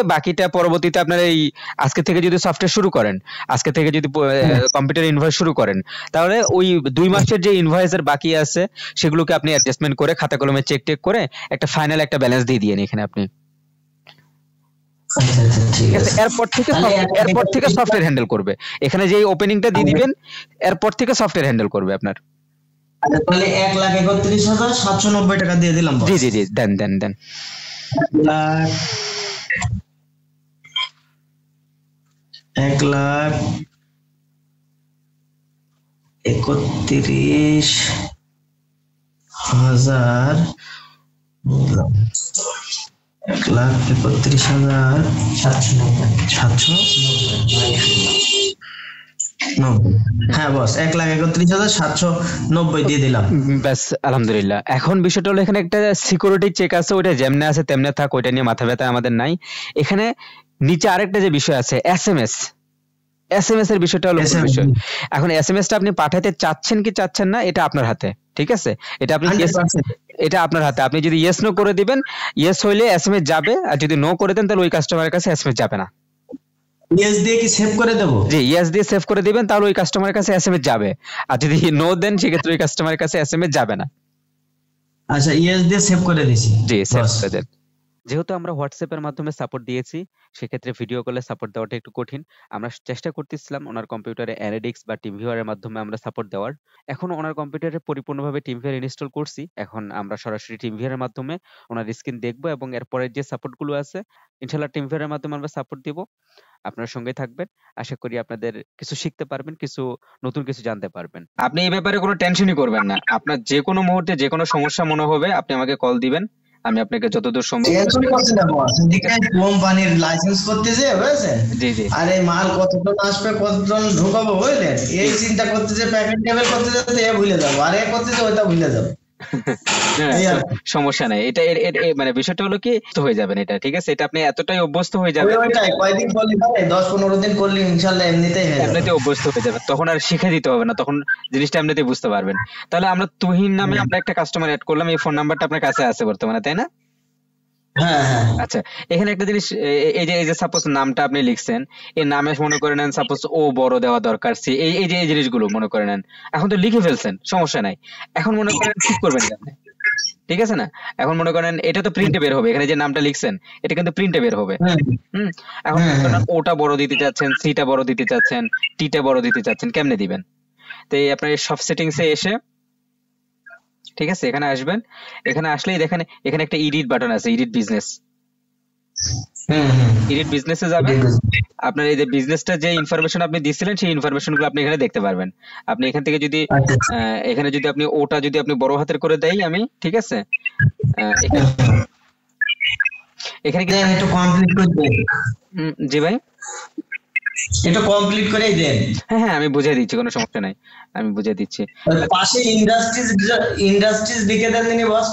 আপনার এই আজকে থেকে যদি সফটওয়্যার শুরু করেন, আজকে থেকে যদি কম্পিউটার ইনভয়েস শুরু করেন, তাহলে ওই 2 মাসের যে ইনভয়েসের বাকি আছে সেগুলোকে আপনি অ্যাডজাস্টমেন্ট করে খাতা কলমে চেক করে একটা ফাইনাল একটা ব্যালেন্স দিয়ে দিয়েন এখানে আপনি। এরপর থেকে সফটওয়্যার হ্যান্ডেল করবে, এখানে যে ওপেনিংটা দিয়ে দিবেন এরপর থেকে সফটওয়্যার হ্যান্ডেল করবে আপনার। তাহলে 1,31,790 টাকা দিয়ে দিলাম। জি দেন 1,31,000 1,31,790। হ্যাঁ বস 1,31,790 দিয়ে দিলাম। ব্যাস আলহামদুলিল্লাহ। এখন বিষয়টা হলো এখানে একটা সিকিউরিটি চেক আছে, ওইটা যেমনে আছে তেমনে থাক, ওইটা নিয়ে মাথা ব্যথা আমাদের নাই। এখানে নিচে আরেকটা যে বিষয় আছে এসএমএস এর বিষয়টা হলো বিষয়। এখন এসএমএস টা আপনি পাঠাতে চাচ্ছেন কি চাচ্ছেন না এটা আপনার হাতে, ঠিক আছে? এটা আপনার হাতে। আপনি যদি ইয়েস নো করে দিবেন, ইয়েস হইলে এসএমএস যাবে, আর যদি নো করে দেন তাহলে ওই কাস্টমারের কাছে এসএমএস যাবে না। ইয়েস দিয়ে কি সেভ করে দেব? জি ইয়েস দিয়ে সেভ করে দিবেন, তাহলে ওই কাস্টমারের কাছে এসএমএস যাবে। আর যদি নো দেন সেক্ষেত্রে ওই কাস্টমারের কাছে এসএমএস যাবে না। আচ্ছা ইয়েস দিয়ে সেভ করে দিয়েছি। জি সেভ করে দেন। যেহেতু আমরা হোয়াটসঅ্যাপের মাধ্যমে সাপোর্ট দিয়েছি, সেক্ষেত্রে ভিডিও কলে সাপোর্ট দেওয়াটা একটু কঠিন। আমরা চেষ্টা করতেছিলাম ওনার কম্পিউটারে অ্যানাডিক্স বা টিমভিউয়ারের মাধ্যমে আমরা সাপোর্ট দেওয়ার। এখন ওনার কম্পিউটারে পরিপূর্ণভাবে টিমভিউয়ার ইনস্টল করছি। এখন আমরা সরাসরি টিমভিউয়ারের মাধ্যমে ওনার স্ক্রিন দেখবো এবং এরপরের যে সাপোর্টগুলো আছে ইনশাআল্লাহ টিমভিউয়ারের মাধ্যমে আমরা সাপোর্ট দিব। আপনার সঙ্গে থাকবেন, আশা করি আপনাদের কিছু শিখতে পারবেন, নতুন কিছু জানতে পারবেন। আপনি এই ব্যাপারে কোনো টেনশনই করবেন না। আপনার যে কোনো মুহূর্তে যে কোনো সমস্যা মনে হবে আপনি আমাকে কল দিবেন, আমি আপনাকে যতদূর সম্ভব। কোম্পানির লাইসেন্স করতেছে বুঝছেন? জি আরে মাল কতজন আসবে কতজন ঢোকাবো বুঝলেন, এই চিন্তা করতেছে, প্যাকেট টেবিল করতে যেতে এ ভুলে যাবো, আর এ করতেছে ওইটা ভুলে যাবো। সমস্যা নাই, এটা মানে বিষয়টা হলো কি হয়ে যাবেন এটা, ঠিক আছে? এটা আপনি এতটাই অভ্যস্ত হয়ে যাবেন, কয়দিন করলে 10-15 দিন করলে ইনশাআল্লাহ এমনিতেই অভ্যস্ত হয়ে যাবেন, তখন আর শিখে দিতে হবে না, তখন জিনিসটা এমনিতেই বুঝতে পারবেন। তাহলে আমরা তুহিন নামে আমরা একটা কাস্টমার অ্যাড করলাম, এই ফোন নাম্বারটা আপনার কাছে আছে বর্তমানে, তাই না? হ্যাঁ হ্যাঁ আচ্ছা, এখানে একটা জিনিস, এই যে সাপোজ নামটা আপনি লিখছেন, এই নামে মনে করে নেন সাপোজ ও বড় দেওয়া দরকার, সি, এই যে এই জিনিসগুলো মনে করে নেন। এখন তো লিখে ফেলছেন, সমস্যা নাই। এখন মনে করেন ঠিক করবেন কেমনে? ঠিক আছে না? এখন মনে করেন এটা তো প্রিন্টে বের হবে, এখানে যে নামটা লিখছেন এটা কিন্তু প্রিন্টে বের হবে। হ্যাঁ হুম। এখন মনে করেন ওটা বড় দিতে চাচ্ছেন, সিটা বড় দিতে চাচ্ছেন, টিটা বড় দিতে চাচ্ছেন, কেমনে দিবেন? তো এই আপনার এই সব সেটিংসে এসে, ঠিক আছে, এখানে আসবেন। এখানে আসলেই দেখেন এখানে একটা এডিট বাটন আছে, এডিট বিজনেস। এডিট বিজনেসে যাবেন। আপনার এই যে বিজনেসটা যে ইনফরমেশন আপনি দিছিলেন সেই ইনফরমেশন গুলো আপনি এখানে দেখতে পারবেন। আপনি এখান থেকে যদি এখানে যদি আপনি ওটা যদি আপনি বড় হাতের করে দেই আমি, ঠিক আছে, এখানে কি একটু কমপ্লিট করে দেন। জি ভাই, এটা কমপ্লিট করেই দেন। হ্যাঁ হ্যাঁ, আমি বুঝিয়ে দিচ্ছি, কোনো সমস্যা নাই, আমি বুঝিয়ে দিচ্ছি। পাশে ইন্ডাস্ট্রিজ লিখে দেন নি বস,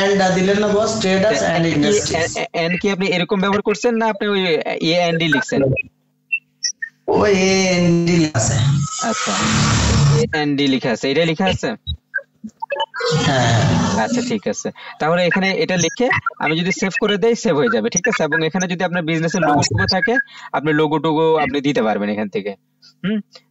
এন্ড দিলেন না বস, ট্রেডার্স এন্ড ইন্ডাস্ট্রিজ। এন্ড কি আপনি এরকম ব্যবহার করছেন না আপনি ওই এ এন্ড ডি লিখছেন? ওই এন্ড আছে। আচ্ছা, এ এন্ড ডি লেখা আছে, এটা লেখা আছে। হ্যাঁ আচ্ছা ঠিক আছে, তাহলে এখানে এটা লিখে আমি যদি সেভ করে দেই, সেভ হয়ে যাবে, ঠিক আছে। এবং এখানে যদি আপনার বিজনেসের লোগো টুকু থাকে, আপনি লোগো টুকু আপনি দিতে পারবেন এখান থেকে।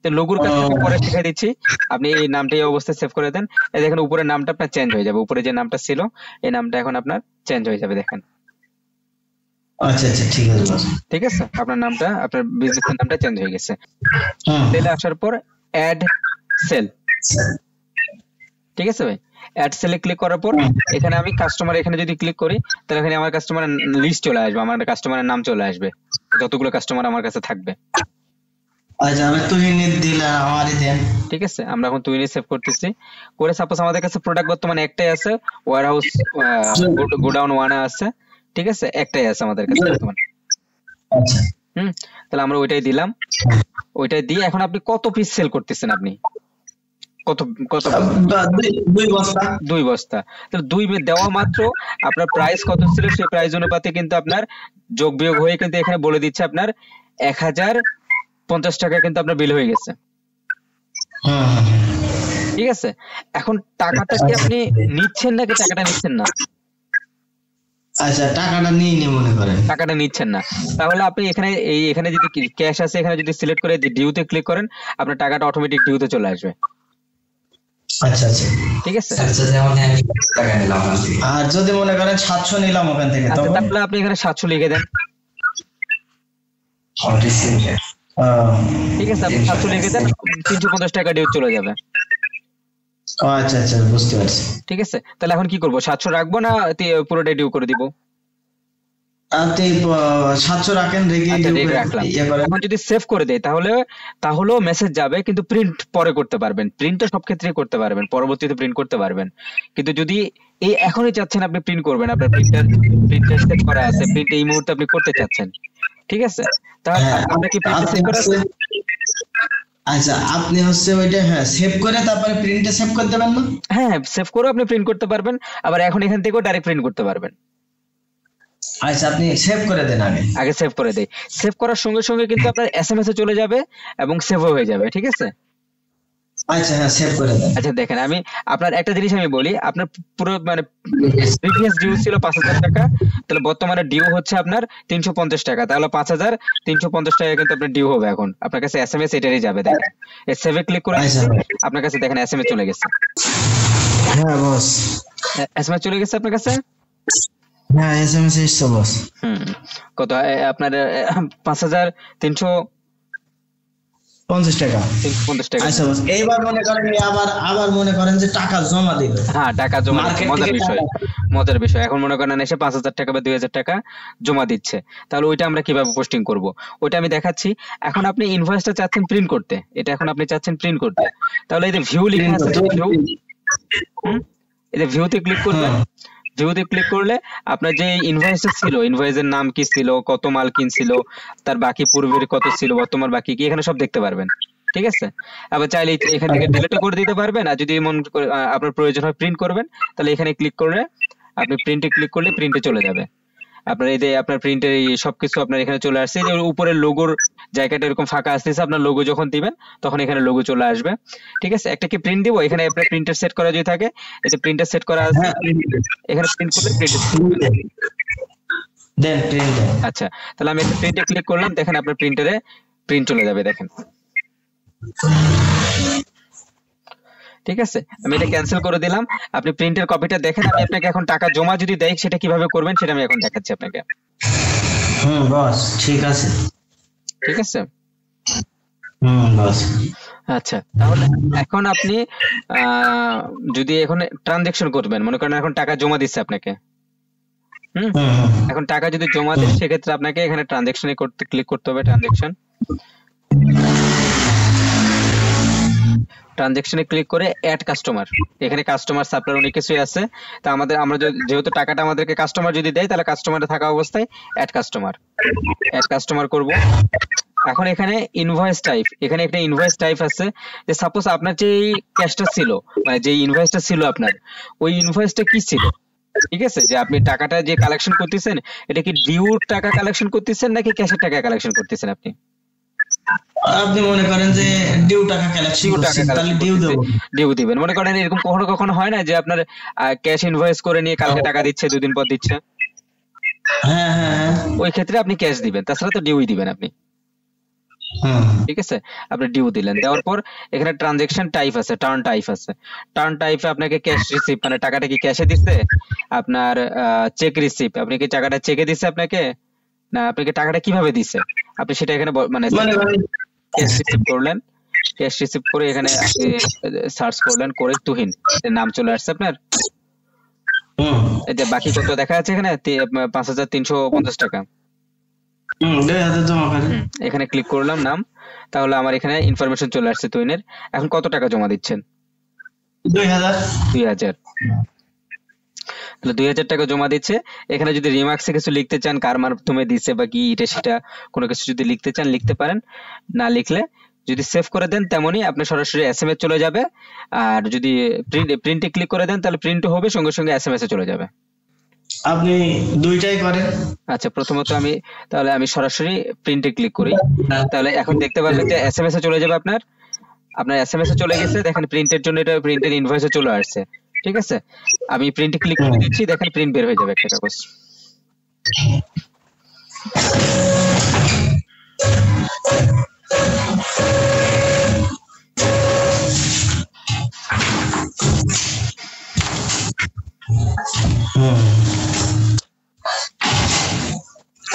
তো লোগোর কাছে আমি পরে শিখিয়ে দিচ্ছি। আপনি এই নামটা এই অবস্থায় সেভ করে দেন, এই দেখেন উপরে নামটা আপনার চেঞ্জ হয়ে যাবে, উপরে যে নামটা ছিল এই নামটা এখন আপনার চেঞ্জ হয়ে যাবে, দেখেন। আচ্ছা আচ্ছা ঠিক আছে বস। ঠিক আছে, আপনার নামটা, আপনার বিজনেসের নামটা চেঞ্জ হয়ে গেছে। সেলে আসার পর অ্যাড সেল, ঠিক আছে ভাই। অ্যাড সেলে ক্লিক করার পর এখানে আমি কাস্টমার, এখানে যদি ক্লিক করি তাহলে এখানে আমার কাস্টমারের লিস্ট চলে আসবে, আমার কাস্টমারের নাম চলে আসবে, যতগুলো কাস্টমার আমার কাছে থাকবে। আচ্ছা আমি তুহিনের দিলাম, আমারই দেন। ঠিক আছে, আমরা এখন তুই সেভ করতেছি করে। সাপোজ আমাদের কাছে প্রোডাক্ট বর্তমানে একটাই আছে, ওয়্যার হাউস গোডাউন 1 আছে, ঠিক আছে, একটাই আছে আমাদের কাছে বর্তমানে। আচ্ছা তাহলে আমরা ওইটাই দিলাম। ওইটাই দিয়ে এখন আপনি কত পিস সেল করতেছেন, আপনি কত কত? 2 বস্তা। 2 বস্তা। তাহলে 2 দেওয়া মাত্র আপনার প্রাইস কত ছিল সেই প্রাইস অনুপাতে কিন্তু আপনার যোগ বিয়োগ হয়ে কিন্তু এখানে বলে দিচ্ছে আপনার 1050 টাকা কিন্তু আপনার বিল হয়ে গেছে। ঠিক আছে, এখন টাকাটা কি আপনি নিচ্ছেন নাকি টাকাটা নিচ্ছেন না? আচ্ছা টাকাটা নিয়ে নে মনে করেন, টাকাটা নিচ্ছেন না, তাহলে আপনি এখানে যদি ক্যাশ আছে এখানে যদি সিলেক্ট করে ডিউতে ক্লিক করেন, আপনার টাকাটা অটোমেটিক ডিউতে চলে আসবে। আচ্ছা আচ্ছা ঠিক আছে। আচ্ছা যেমন আমি টাকা নিলাম, আর যদি মনে করেন 700 নিলাম ওখান থেকে, তখন তাহলে আপনি এখানে 700 লিখে দেন। ঠিক আছে, আপনি 700 লিখে দেন, 350 টাকা ডিউ চলে যাবে। আচ্ছা আচ্ছা বুঝতে পারছি। ঠিক আছে, তাহলে এখন কি করব, 700 রাখবো না পুরোটা ডিউ করে দিব? আপনি 700 রাখেন, রেখে রাখলাম। এখন যদি সেভ করে দেই তাহলেও মেসেজ যাবে, কিন্তু প্রিন্ট পরে করতে পারবেন, প্রিন্টটা সব ক্ষেত্রেই করতে পারবেন, পরবর্তীতে প্রিন্ট করতে পারবেন। কিন্তু যদি এই এখনই চাচ্ছেন আপনি প্রিন্ট করবেন, আপনার প্রিন্টার সেট করা আছে, প্রিন্ট এই মুহূর্তে আপনি করতে চাচ্ছেন, ঠিক আছে, তাহলে আমরা কি প্রিন্ট সেট করা আছে? আচ্ছা আপনি হচ্ছে ওইটা হ্যাঁ সেভ করে তারপরে প্রিন্টে সেভ করে দেবেন না? হ্যাঁ, সেভ করে আপনি প্রিন্ট করতে পারবেন, আবার এখন এখান থেকেও ডাইরেক্ট প্রিন্ট করতে পারবেন। আচ্ছা আপনি সেভ করে দেন, আগে সেভ করে দেই। সেভ করার সঙ্গে সঙ্গে কিন্তু আপনার এসএমএস এ চলে যাবে এবং সেভ হয়ে যাবে, ঠিক আছে। আচ্ছা হ্যাঁ সেভ করে দেন। আচ্ছা দেখেন, আমি আপনার একটা জিনিস আমি বলি, আপনার পুরো মানে প্রিভিয়াস ডিউ ছিল 5000 টাকা, তাহলে বর্তমানে ডিউ হচ্ছে আপনার 350 টাকা, তাহলে 5350 টাকা কিন্তু আপনার ডিউ হবে। এখন আপনার কাছে এসএমএস এটারই যাবে, দেখেন এই সেভে ক্লিক করে আপনার কাছে দেখেন এসএমএস চলে গেছে। হ্যাঁ বস, এসএমএস চলে গেছে আপনার কাছে। হ্যাঁ এসএমএস এসেছে বস। কত আপনার 5350 টাকা। 350 টাকা। আচ্ছা বস, এইবার মনে করেন আবার মনে করেন যে টাকা জমা দিবে। হ্যাঁ টাকা জমা, মজার বিষয়। এখন মনে করেন এসে 5000 টাকা বা 2000 টাকা জমা দিচ্ছে, তাহলে ওইটা আমরা কিভাবে পোস্টিং করব ওইটা আমি দেখাচ্ছি। এখন আপনি ইনভয়েসটা চাচ্ছেন প্রিন্ট করতে, এটা এখন আপনি চাচ্ছেন প্রিন্ট করতে, তাহলে এই যে ভিউ লেখা আছে, ভিউ, এই যে ভিউতে ক্লিক করবেন। ভিউতে ক্লিক করলে আপনার যে ইনভয়েসটা ছিল, ইনভয়েসের নাম কি ছিল, কত মাল কিনছিল, তার বাকি পূর্বের কত ছিল, বর্তমান বাকি কি, এখানে সব দেখতে পারবেন, ঠিক আছে। আবার চাইলে এখান থেকে ডিলিট করে দিতে পারবেন, আর যদি মন আপনার প্রয়োজন হয় প্রিন্ট করবেন, তাহলে এখানে ক্লিক করলে আপনি প্রিন্টে ক্লিক করলে প্রিন্টে চলে যাবে। আপনার এই যে আপনার প্রিন্টের এই সবকিছু আপনার এখানে চলে আসছে, যে উপরের লোগোর জায়গাটা এরকম ফাঁকা আসতেছে, আপনার লোগো যখন দিবেন তখন এখানে লোগো চলে আসবে। ঠিক আছে, একটা কি প্রিন্ট দিব, এখানে আপনার প্রিন্টার সেট করা যদি থাকে, এই যে প্রিন্টার সেট করা আছে, এখানে প্রিন্ট করলে প্রিন্ট দেন প্রিন্ট। আচ্ছা, তাহলে আমি একটা প্রিন্টে ক্লিক করলাম, দেখেন আপনার প্রিন্টারে প্রিন্ট চলে যাবে, দেখেন। ঠিক আছে, আমি এটা ক্যান্সেল করে দিলাম। আপনি প্রিন্টের কপিটা দেখেন। আমি আপনাকে এখন টাকা জমা যদি দেই সেটা কিভাবে করবেন সেটা আমি এখন দেখাচ্ছি আপনাকে। বস ঠিক আছে। ঠিক আছে, বস। আচ্ছা, তাহলে এখন আপনি যদি এখন ট্রানজাকশন করবেন, মনে করেন এখন টাকা জমা দিচ্ছে আপনাকে, এখন টাকা যদি জমা দেন সেক্ষেত্রে আপনাকে এখানে ট্রানজাকশনে করতে ক্লিক করতে হবে। ট্রানজাকশনে ক্লিক করে অ্যাড কাস্টমার, এখানে কাস্টমার সাপ্লায়ার অনেক কিছুই আছে। তা আমরা যেহেতু টাকাটা আমাদেরকে কাস্টমার যদি দেয়, তাহলে কাস্টমারে থাকা অবস্থায় অ্যাড কাস্টমার করব। এখন এখানে ইনভয়েস টাইপ, এখানে একটা ইনভয়েস টাইপ আছে, যে সাপোজ আপনার যে ক্যাশটা ছিল, মানে যে ইনভয়েসটা ছিল আপনার, ওই ইনভয়েসটা কি ছিল। ঠিক আছে, যে আপনি টাকাটা যে কালেকশন করতেছেন, এটা কি ডিউর টাকা কালেকশন করতেছেন নাকি ক্যাশের টাকা কালেকশন করতেছেন আপনি? আপনি মনে করেন যে ডিউ টাকা কালেকশন করছেন, তাহলে ডিউ দিবেন। মনে করেন এরকম কখনো হয় না যে আপনার ক্যাশ ইনভয়েস করে নিয়ে কালকে টাকা দিচ্ছে, 2 দিন পর দিচ্ছে, হ্যাঁ, ওই ক্ষেত্রে আপনি ক্যাশ দিবেন, তাছাড়া তো ডিউই দিবেন আপনি। ঠিক আছে, আপনি ডিউ দিলেন, দেওয়ার পর এখানে ট্রানজাকশন টাইপ আছে, টার্ন টাইপে আপনাকে ক্যাশ রিসিভ, মানে টাকাটা কি ক্যাশে দিচ্ছে, আপনার চেক রিসিভ, আপনি কি টাকাটা চেকে দিচ্ছে আপনাকে, না আপনাকে টাকাটা কিভাবে দিচ্ছে, আপনি সেটা এখানে মানে ক্যাশ রিসিভ করলেন, ক্যাশ রিসিভ করে এখানে আপনি সার্চ করলেন, করে তুহিন নাম চলে আসছে আপনার। এই যে বাকি কত দেখা যাচ্ছে এখানে 5350 টাকা। এখানে ক্লিক করলাম নাম, তাহলে আমার এখানে ইনফরমেশন চলে আসছে তুহিনের। এখন কত টাকা জমা দিচ্ছেন? 2000। তাহলে 2000 টাকা জমা দিচ্ছে। এখানে যদি রিমার্কসে কিছু লিখতে চান, কার মাধ্যমে দিচ্ছে বা কি এটা সেটা কোনো কিছু যদি লিখতে চান লিখতে পারেন, না লিখলে যদি সেভ করে দেন তেমনই আপনি সরাসরি এসএমএস চলে যাবে। আর যদি প্রিন্টে ক্লিক করে দেন তাহলে প্রিন্টও হবে, সঙ্গে সঙ্গে এসএমএস এ চলে যাবে। আপনি দুইটাই করেন। আচ্ছা, প্রথমত তাহলে আমি সরাসরি প্রিন্টে ক্লিক করি, তাহলে এখন দেখতে পারবেন যে এসএমএস এ চলে যাবে। আপনার এসএমএস এ চলে গেছে, দেখেন প্রিন্টের জন্য এটা প্রিন্টের ইনভয়েসে চলে আসছে। ঠিক আছে, আমি প্রিন্টে ক্লিক করে দিচ্ছি, দেখেন প্রিন্ট বের হয়ে যাবে একটা কাগজ।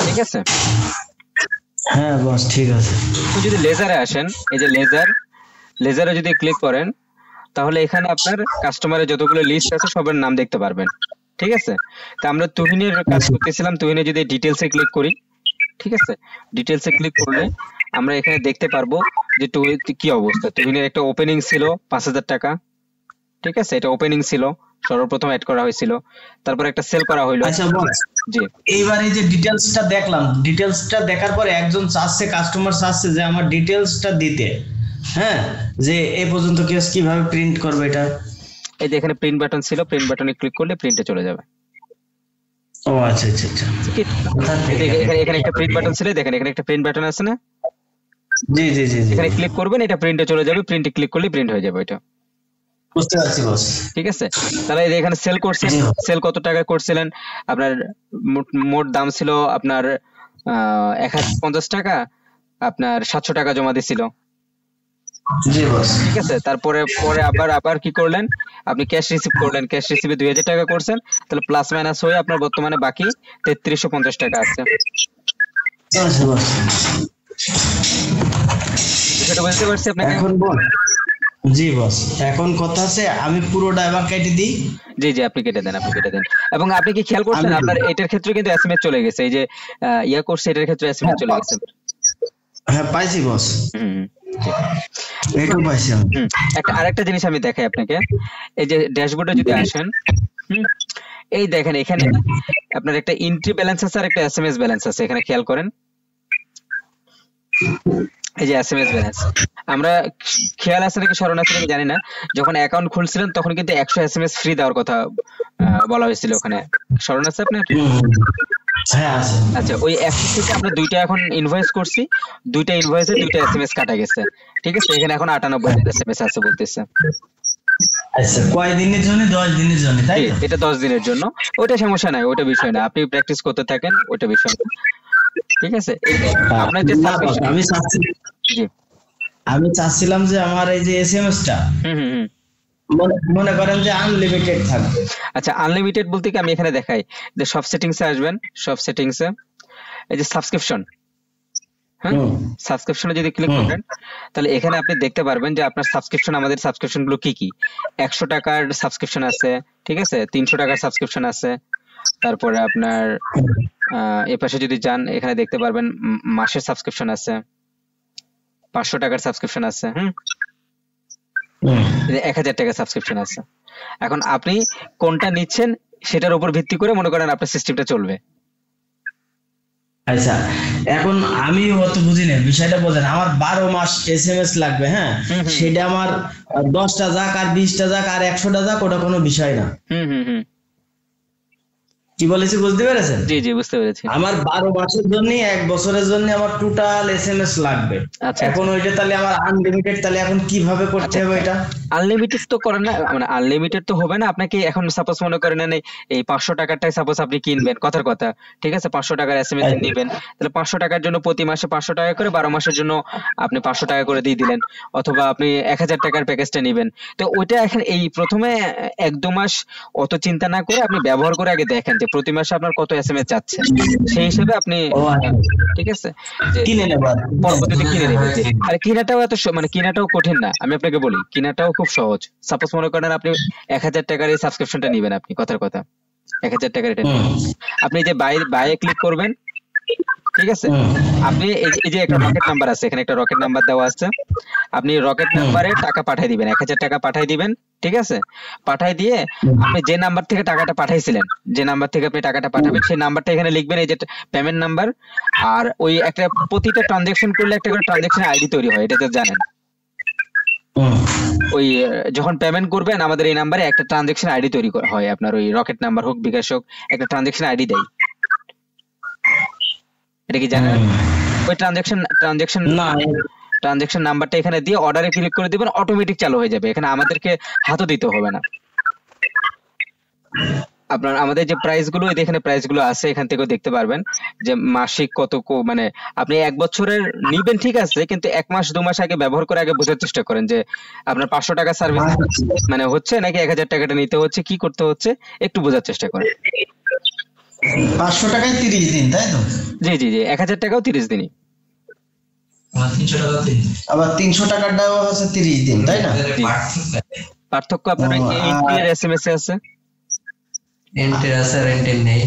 ঠিক আছে, হ্যাঁ বস ঠিক আছে। যদি লেজারে আসেন, এই যে লেজারে যদি ক্লিক করেন, তাহলে এখানে আপনার কাস্টমারের যতগুলো লিস্ট আছে সবার নাম দেখতে পারবেন। ঠিক আছে, তা আমরা তুহিনের কাজ করতেছিলাম, তুহিনে যদি ডিটেইলসে ক্লিক করি, ঠিক আছে, ডিটেইলসে ক্লিক করলে আমরা এখানে দেখতে পারবো যে কি অবস্থা। তুহিনের একটা ওপেনিং ছিল 5000 টাকা। ঠিক আছে, এটা ওপেনিং ছিল, সর্বপ্রথম অ্যাড করা হয়েছিল, তারপর একটা সেল করা হলো। আচ্ছা বস, জি এইবার এই যে ডিটেইলসটা দেখলাম, ডিটেইলসটা দেখার পরে একজন কাস্টমার চাচ্ছে যে আমার ডিটেইলসটা দিতে, হ্যাঁ, যে এই পর্যন্ত কেস কিভাবে প্রিন্ট করবে এটা। এই যে এখানে প্রিন্ট বাটন ছিল, প্রিন্ট বাটনে ক্লিক করলে প্রিন্টে চলে যাবে। ও আচ্ছা আচ্ছা আচ্ছা, এখানে একটা প্রিন্ট বাটন ছিল, দেখেন এখানে একটা প্রিন্ট বাটন আছে না? জি জি জি, এখানে ক্লিক করবেন, এটা প্রিন্টে চলে যাবে, প্রিন্টে ক্লিক করলে প্রিন্ট হয়ে যাবে এটা। বুঝতে পারছি বস। ঠিক আছে, তাহলে এই যে এখানে সেল করছেন, সেল কত টাকা করছিলেন, আপনার মোট দাম ছিল আপনার 1050 টাকা, আপনার 700 টাকা জমা দিছিল। জি বস। ঠিক আছে, তারপরে আবার কি করলেন, আপনি ক্যাশ রিসিভ করলেন, ক্যাশ রিসিভে 2000 টাকা করছেন, তাহলে প্লাস মাইনাস হয়ে আপনার বর্তমানে বাকি 3350 টাকা আছে। আচ্ছা বস, সেটা বুঝতে পারছি আপনাকে। এখন বল। জি বস, এখন কথা আছে আমি পুরো ড্রাইভার কেটে দিই। জি জি, আপনি কেটে দেন। এবং আপনি কি খেয়াল করছেন আপনার এটার ক্ষেত্রে কিন্তু এসএমএস চলে গেছে, এই যে কোর্স এটার ক্ষেত্রে এসএমএস চলে গেছে। হ্যাঁ পাইছি বস, এটা পাইছি আমি। আরেকটা জিনিস আমি দেখাই আপনাকে, এই যে ড্যাশবোর্ডে যদি আসেন, এই দেখেন এখানে আপনার একটা এন্ট্রি ব্যালেন্স আছে আর একটা এসএমএস ব্যালেন্স আছে, এখানে খেয়াল করেন। এই যে এসএমএস ব্যালেন্স, আমরা খেয়াল আছে নাকি স্মরণ আছে নাকি জানি না, যখন অ্যাকাউন্ট খুলছিলেন তখন কিন্তু 100 এসএমএস ফ্রি দেওয়ার কথা বলা হয়েছিল, ওখানে স্মরণ আছে আপনার? হ্যাঁ আছে। আচ্ছা, ওই 100 থেকে আমরা দুইটা এখন ইনভয়েস করছি, দুইটা ইনভয়েসে দুইটা এসএমএস কাটা গেছে, ঠিক আছে? এখানে এখন 98 এসএমএস আছে বলতেছে। আচ্ছা, কয় দিনের জন্য? 10 দিনের জন্য, তাই তো? এটা 10 দিনের জন্য। ওটা সমস্যা নাই, ওটা বিষয় না, আপনি প্র্যাকটিস করতে থাকেন, ওটা বিষয় না, ঠিক আছে? আপনার যে না boss, আমি চাচ্ছিলাম যে আমার এই যে এসএমএস টা মনে করেন যে আনলিমিটেড থাকবে। আচ্ছা, আনলিমিটেড বলতে কি আমি এখানে দেখাই যে সব সেটিংসে আসবেন, সব সেটিংসে এই যে সাবস্ক্রিপশন, হ্যাঁ, সাবস্ক্রিপশনে যদি ক্লিক করেন তাহলে এখানে আপনি দেখতে পারবেন যে আপনার সাবস্ক্রিপশন, আমাদের সাবস্ক্রিপশন গুলো কি কি। 100 টাকার সাবস্ক্রিপশন আছে, ঠিক আছে, 300 টাকার সাবস্ক্রিপশন আছে, তারপরে আপনার এই পাশে যদি যান এখানে দেখতে পারবেন মাসের সাবস্ক্রিপশন আছে, 500 টাকার সাবস্ক্রিপশন আছে, 1000 টাকার সাবস্ক্রিপশন আছে। এখন আপনি কোনটা নিচ্ছেন সেটার উপর ভিত্তি করে মনে করেন আপনার সিস্টেমটা চলবে। আচ্ছা, এখন আমি অত বুঝি না বিষয়টা, বলেন আমার 12 মাস এসএমএস লাগবে, হ্যাঁ, সেটা আমার 10টা যাক আর 20টা যাক আর 100টা যাক, ওটা কোনো বিষয় না। কি বলেছি বুঝতে পেরেছেন? জি জি বুঝতে পেরেছি। আমার 12 মাসের জন্য, 1 বছরের জন্য আমার টোটাল এসএমএস লাগবে। এখন ওইটা তাহলে আমার আনলিমিটেড, তাহলে এখন কিভাবে করতে হবে এটা? আনলিমিটেড তো করেন না, মানে আনলিমিটেড তো হবে না। আপনাকে এখন সাপোজ মনে করেন এই 500 টাকারটাই সাপোজ আপনি কিনবেন, কথার কথা, ঠিক আছে, 500 টাকার এসএমএস নেবেন, তাহলে 500 টাকার জন্য প্রতি মাসে 500 টাকা করে 12 মাসের জন্য আপনি 500 টাকা করে দিয়ে দিলেন, অথবা আপনি 1000 টাকার প্যাকেজটা নেবেন। তো ওইটা এখন এই প্রথমে 1-2 মাস অত চিন্তা না করে আপনি ব্যবহার করে আগে দেখেন যে প্রতি মাসে আপনার কত এসএমএস যাচ্ছে, সেই হিসেবে আপনি, ঠিক আছে, কিনে নেবেন, পরবর্তীতে কিনে নেবেন। আর কিনাটাও এত মানে কিনাটাও কঠিন না, আমি আপনাকে বলি, কিনাটাও খুব সহজ। সাপোজ মনে করেন আপনি 1000 টাকার এই সাবস্ক্রিপশনটা নেবেন, আপনি কথার কথা 1000 টাকার এটা নেবেন, আপনি যে বাইয়ে ক্লিক করবেন, ঠিক আছে, আপনি এই যে একটা রকেট নাম্বার আছে, এখানে একটা রকেট নাম্বার দেওয়া আছে, আপনি রকেট নাম্বারে টাকা পাঠিয়ে দিবেন, 1000 টাকা পাঠিয়ে দিবেন, ঠিক আছে? পাঠিয়ে দিয়ে আপনি যে নাম্বার থেকে টাকাটা পাঠাইছিলেন, যে নাম্বার থেকে আপনি টাকাটা পাঠাবেন, সেই নাম্বারটা এখানে লিখবেন, এই যে পেমেন্ট নাম্বার। আর ওই একটা প্রতিটা ট্রানজাকশন করলে একটা করে ট্রানজাকশন আইডি তৈরি হয়, এটা তো জানেন। ওই যখন পেমেন্ট করবেন আমাদের এই নাম্বারে একটা ট্রানজাকশন আইডি তৈরি হয়, আপনার ওই রকেট নাম্বার হোক, বিকাশ হোক, একটা ট্রানজাকশন আইডি দেয়, এটা কি জানেন? ওই ট্রানজাকশন নাম্বারটা এখানে দিয়ে অর্ডারে ক্লিক করে দিবেন, অটোমেটিক চালু হয়ে যাবে, এখানে আমাদেরকে হাতও দিতে হবে না। আপনার আমাদের যে প্রাইস গুলো, এখানে প্রাইস গুলো আছে, এখান থেকেও দেখতে পারবেন যে মাসিক কত, মানে আপনি 1 বছরের নিবেন, ঠিক আছে, কিন্তু 1 মাস 2 মাস আগে ব্যবহার করে আগে বোঝার চেষ্টা করেন যে আপনার 500 টাকা সার্ভিস মানে হচ্ছে নাকি 1000 টাকাটা নিতে হচ্ছে, কি করতে হচ্ছে, একটু বোঝার চেষ্টা করেন। 500 টাকায় 30 দিন, তাই তো? জি জি জি, 1000 টাকাও 30 দিনই। আবার 300 টাকাটাও হচ্ছে 30 দিন, তাই না? পার্থক্য আপনার এন্ট্রি আর এসএমএস এ আছে। এন্ট্রি আছে আর এন্ট্রি নেই।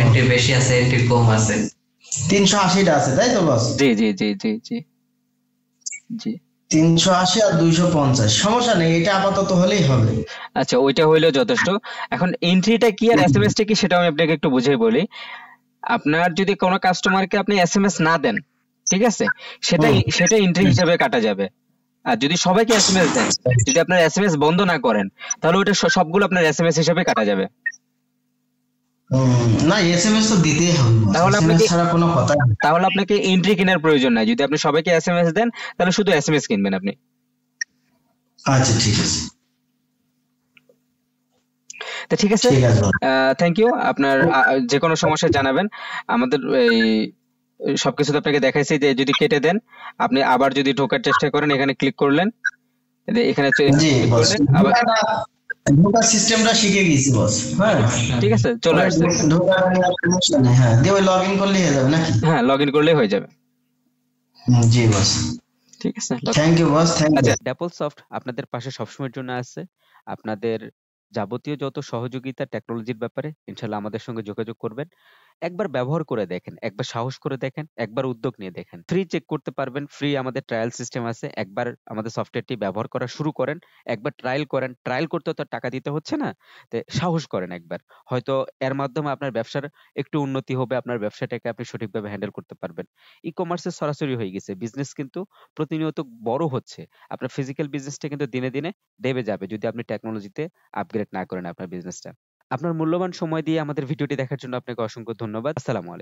এন্ট্রি বেশি আছে, এন্ট্রি কম আছে। 380টা আছে, তাই তো বস? জি জি জি জি জি জি, 380 আর 250, সমস্যা নেই, এটা আপাতত হলেই হবে। আচ্ছা, ওইটা হইলেও যথেষ্ট। এখন এন্ট্রিটা কি আর এসএমএস টা কি সেটাও আমি আপনাকে একটু বুঝিয়ে বলি। আপনার যদি কোনো কাস্টমারকে আপনি এসএমএস না দেন, ঠিক আছে, সেটা এন্ট্রি হিসেবে কাটা যাবে। আর যদি সবাইকে এসএমএস দেন, যদি আপনার এসএমএস বন্ধ না করেন, তাহলে ওটা সবগুলো আপনার এসএমএস হিসেবে কাটা যাবে। না, এসএমএস তো দিতেই হবে, এসএমএস ছাড়া কোনো কথা নেই। তাহলে আপনাকে এন্ট্রি কেনার প্রয়োজন নাই, যদি আপনি সবাইকে এসএমএস দেন তাহলে শুধু এসএমএস কিনবেন আপনি। আচ্ছা, ঠিক আছে, তো ঠিক আছে, থ্যাংক ইউ। আপনার যে কোনো সমস্যা জানাবেন। আমাদের এই সবকিছু তো আপনাকে দেখাইছি, যে যদি কেটে দেন, আপনি আবার যদি ঢোকার চেষ্টা করেন, এখানে ক্লিক করলেন, এখানে আবার ঢোকার সিস্টেমটা শিখে গেছি বস। হ্যাঁ, ঠিক আছে, চলে আসছে। হ্যাঁ, দিয়ে ওই লগইন করলেই হয়ে যাবে নাকি? হ্যাঁ, লগইন করলেই হয়ে যাবে। জি বস, ঠিক আছে, thank you boss, thank you. আচ্ছা, ড্যাপলসফট আপনাদের পাশে সবসময়ের জন্য আছে। আপনাদের যাবতীয় যত সহযোগিতা টেকনোলজির ব্যাপারে ইনশাআল্লাহ আমাদের সঙ্গে যোগাযোগ করবেন। একবার ব্যবহার করে দেখেন, একবার সাহস করে দেখেন, একবার উদ্যোগ নিয়ে দেখেন। ফ্রি চেক করতে পারবেন, ফ্রি আমাদের ট্রায়াল সিস্টেম আছে। একবার আমাদের সফটওয়্যারটি ব্যবহার করা শুরু করেন, একবার ট্রায়াল করেন। ট্রায়াল করতে তো টাকা দিতে হচ্ছে না, তো সাহস করেন একবার। হয়তো এর মাধ্যমে আপনার ব্যবসার একটু উন্নতি হবে, আপনার ব্যবসাটাকে আপনি সঠিকভাবে হ্যান্ডেল করতে পারবেন। ই কমার্সে সরাসরি হয়ে গেছে, বিজনেস কিন্তু প্রতিনিয়ত বড় হচ্ছে। আপনার ফিজিক্যাল বিজনেসটা কিন্তু দিনে দিনে দেবে যাবে যদি আপনি টেকনোলজিতে আপগ্রেড না করেন আপনার বিজনেসটা। আপনার মূল্যবান সময় দিয়ে আমাদের ভিডিওটি দেখার জন্য আপনাকে অসংখ্য ধন্যবাদ। আসসালামু আলাইকুম।